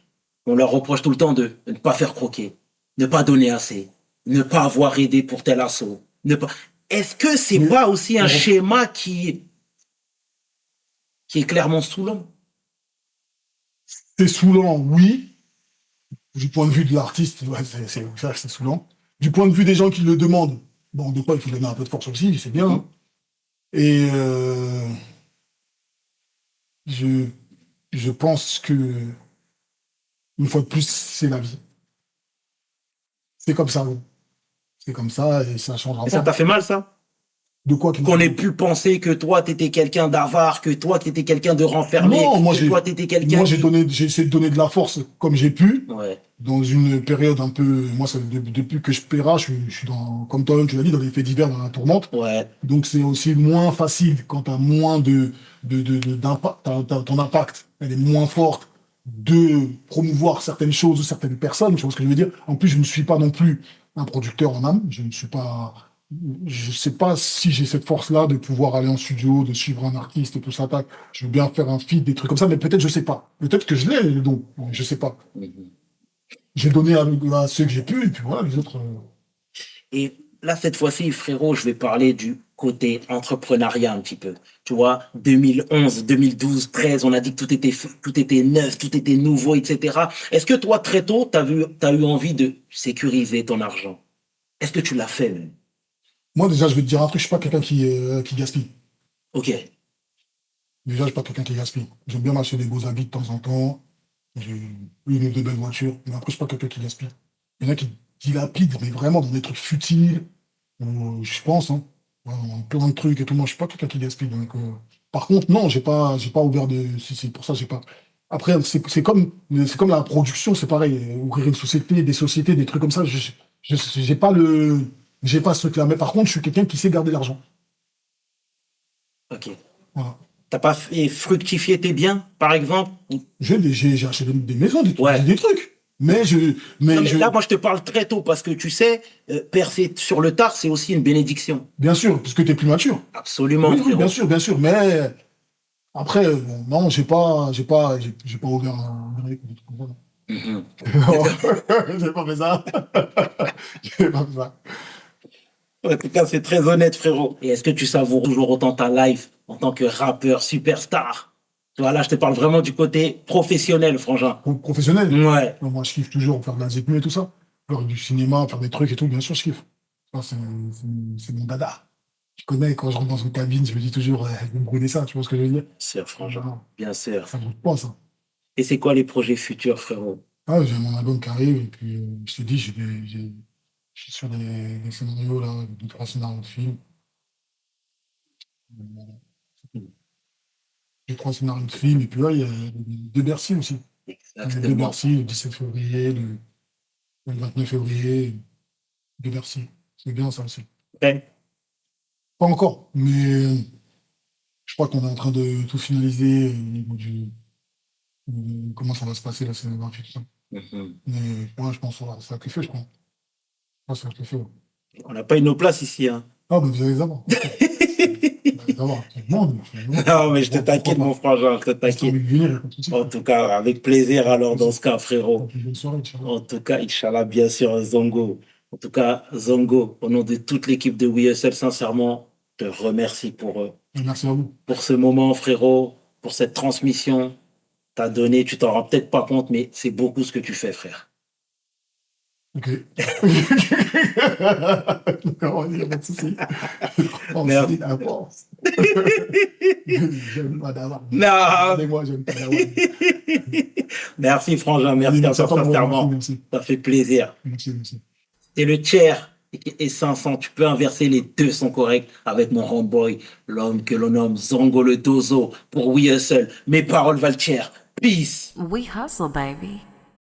Speaker 1: on leur reproche tout le temps de ne pas faire croquer, ne pas donner assez, ne pas avoir aidé pour tel assaut. Ne pas... Est-ce que c'est
Speaker 3: Mais-
Speaker 1: pas aussi un
Speaker 3: on-
Speaker 1: schéma qui est clairement saoulant?
Speaker 3: C'est saoulant, oui. Du point de vue de l'artiste, ouais, c'est saoulant. Du point de vue des gens qui le demandent, bon, des fois, il faut donner un peu de force aussi, c'est bien. Hein. Et je, je pense que, une fois de plus, c'est la vie. C'est comme ça, oui. C'est comme ça et ça changera
Speaker 1: Et ça
Speaker 3: pas.
Speaker 1: t'a fait mal, ça?
Speaker 3: De quoi qu'il
Speaker 1: Qu'on ait pu penser que toi, t'étais quelqu'un d'avare, que toi, t'étais quelqu'un de renfermé,
Speaker 3: Non,
Speaker 1: que toi, t'étais quelqu'un qui...
Speaker 3: j'ai essayé de donner de la force comme j'ai pu,
Speaker 1: Ouais,
Speaker 3: dans une période un peu, moi, depuis que je paiera, je suis dans, comme toi-même tu l'as dit, dans les faits divers, dans la tourmente.
Speaker 1: ouais.
Speaker 3: Donc c'est aussi moins facile quand tu as moins d'impact, ton impact, elle est moins forte de promouvoir certaines choses ou certaines personnes, tu vois ce que je veux dire. En plus, je ne suis pas non plus un producteur en âme, je sais pas si j'ai cette force-là de pouvoir aller en studio, de suivre un artiste et tout ça, tac. Je veux bien faire un feat, des trucs comme ça, mais peut-être je sais pas. Peut-être que je l'ai, donc je sais pas. J'ai donné à ceux que j'ai pu, et puis voilà, les autres.
Speaker 1: Et là, cette fois-ci, frérot, je vais parler du côté entrepreneuriat un petit peu. Tu vois, 2011, 2012, 13, on a dit que tout était neuf, tout était nouveau, etc. Est-ce que toi, très tôt, t'as eu envie de sécuriser ton argent? Est-ce que tu l'as fait, même?
Speaker 3: Moi, déjà, je vais te dire un truc, je suis pas quelqu'un qui gaspille.
Speaker 1: Ok.
Speaker 3: Déjà, je suis pas quelqu'un qui gaspille. J'aime bien m'acheter des beaux habits de temps en temps. J'ai une ou deux belles voitures. Mais après, je suis pas quelqu'un qui gaspille. Il y en a qui dilapident, mais vraiment dans des trucs futiles. Je pense, hein. Ouais, dans plein de trucs et tout. Moi, je suis pas quelqu'un qui gaspille. Donc, par contre, non, j'ai pas ouvert de. Si, c'est pour ça, j'ai pas. Après, c'est comme la production, c'est pareil. Ouvrir une société, des sociétés, des trucs comme ça. J'ai pas ce truc-là. Mais par contre, je suis quelqu'un qui sait garder l'argent.
Speaker 1: Ok.
Speaker 3: Voilà.
Speaker 1: T'as pas fait fructifier tes biens, par exemple?
Speaker 3: J'ai acheté des maisons,
Speaker 1: Ouais.
Speaker 3: des trucs. Mais
Speaker 1: Non, mais là, moi, je te parle très tôt parce que tu sais, percer sur le tard, c'est aussi une bénédiction.
Speaker 3: bien sûr, parce que t'es plus mature.
Speaker 1: Absolument,
Speaker 3: Oui, oui,
Speaker 1: frérot.
Speaker 3: bien sûr. Mais après, bon, non, j'ai pas ouvert un. Voilà.
Speaker 1: Mhm.
Speaker 3: J'ai pas fait ça. J'ai pas fait ça.
Speaker 1: En tout cas, c'est très honnête, frérot. Et est-ce que tu savoures toujours autant ta life en tant que rappeur superstar? Tu vois, là, je te parle vraiment du côté professionnel, frangin.
Speaker 3: Professionnel.
Speaker 1: Ouais.
Speaker 3: Non, moi, je kiffe toujours faire de la zépu et tout ça. Faire du cinéma, faire des trucs et tout, bien sûr, je kiffe. Ça, c'est mon dada. Tu connais, quand je rentre dans une cabine, je me dis toujours, vous me brûlez ça, tu vois ce que je veux dire?
Speaker 1: Bien sûr, frangin.
Speaker 3: Non,
Speaker 1: Bien sûr.
Speaker 3: ça ne bouge pas, ça.
Speaker 1: Et c'est quoi les projets futurs, frérot?
Speaker 3: Ah, j'ai mon album qui arrive, et puis je te dis, je suis sur des scénarios, là, deux, trois scénarios de films. J'ai trois scénarios de films, et puis là, il y a de Bercy aussi. De
Speaker 1: Exactement.
Speaker 3: Bercy, le 17 février, le 29 février, de Bercy. C'est bien ça aussi.
Speaker 1: Ouais.
Speaker 3: Pas encore, mais je crois qu'on est en train de tout finaliser au niveau comment ça va se passer la scène 28, tout ça.
Speaker 1: Mhm.
Speaker 3: Mais ouais, je pense que ça va kiffer, je crois. Je pense que ça va kiffer. Ouais.
Speaker 1: On n'a pas une place ici, hein.
Speaker 3: Ah, mais vous allez les avoir. Vous allez les avoir. Tout le monde.
Speaker 1: Non, mais je te taquine, mon frangin, je te
Speaker 3: J'ai envie
Speaker 1: taquine.
Speaker 3: de venir, comme tout ça.
Speaker 1: En tout cas, avec plaisir alors dans ce cas, frérot.
Speaker 3: Une bonne soirée, Inch'Allah.
Speaker 1: En tout cas, Inch'Allah, bien sûr, Zongo. En tout cas, Zongo, au nom de toute l'équipe de WeHustle, sincèrement, je te remercie
Speaker 3: Merci à vous.
Speaker 1: pour ce moment, frérot, pour cette transmission. T'as donné, tu t'en rends peut-être pas compte, mais c'est beaucoup ce que tu fais, frère.
Speaker 3: Ok. D'accord, il n'y a pas de souci.
Speaker 1: Merde.
Speaker 3: C'est la force. J'aime pas d'avoir.
Speaker 1: Non.
Speaker 3: Regardez-moi, j'aime pas d'avoir.
Speaker 1: Merci, frangin, merci à toi,
Speaker 3: toi,
Speaker 1: sincèrement.
Speaker 3: Merci.
Speaker 1: Ça fait plaisir.
Speaker 3: Merci.
Speaker 1: Et le tiers et 500, tu peux inverser, les deux sont corrects avec mon homeboy, l'homme que l'on nomme Zongo le Dozo pour We Hustle. Mes paroles valent cher. Peace.
Speaker 2: We hustle, baby.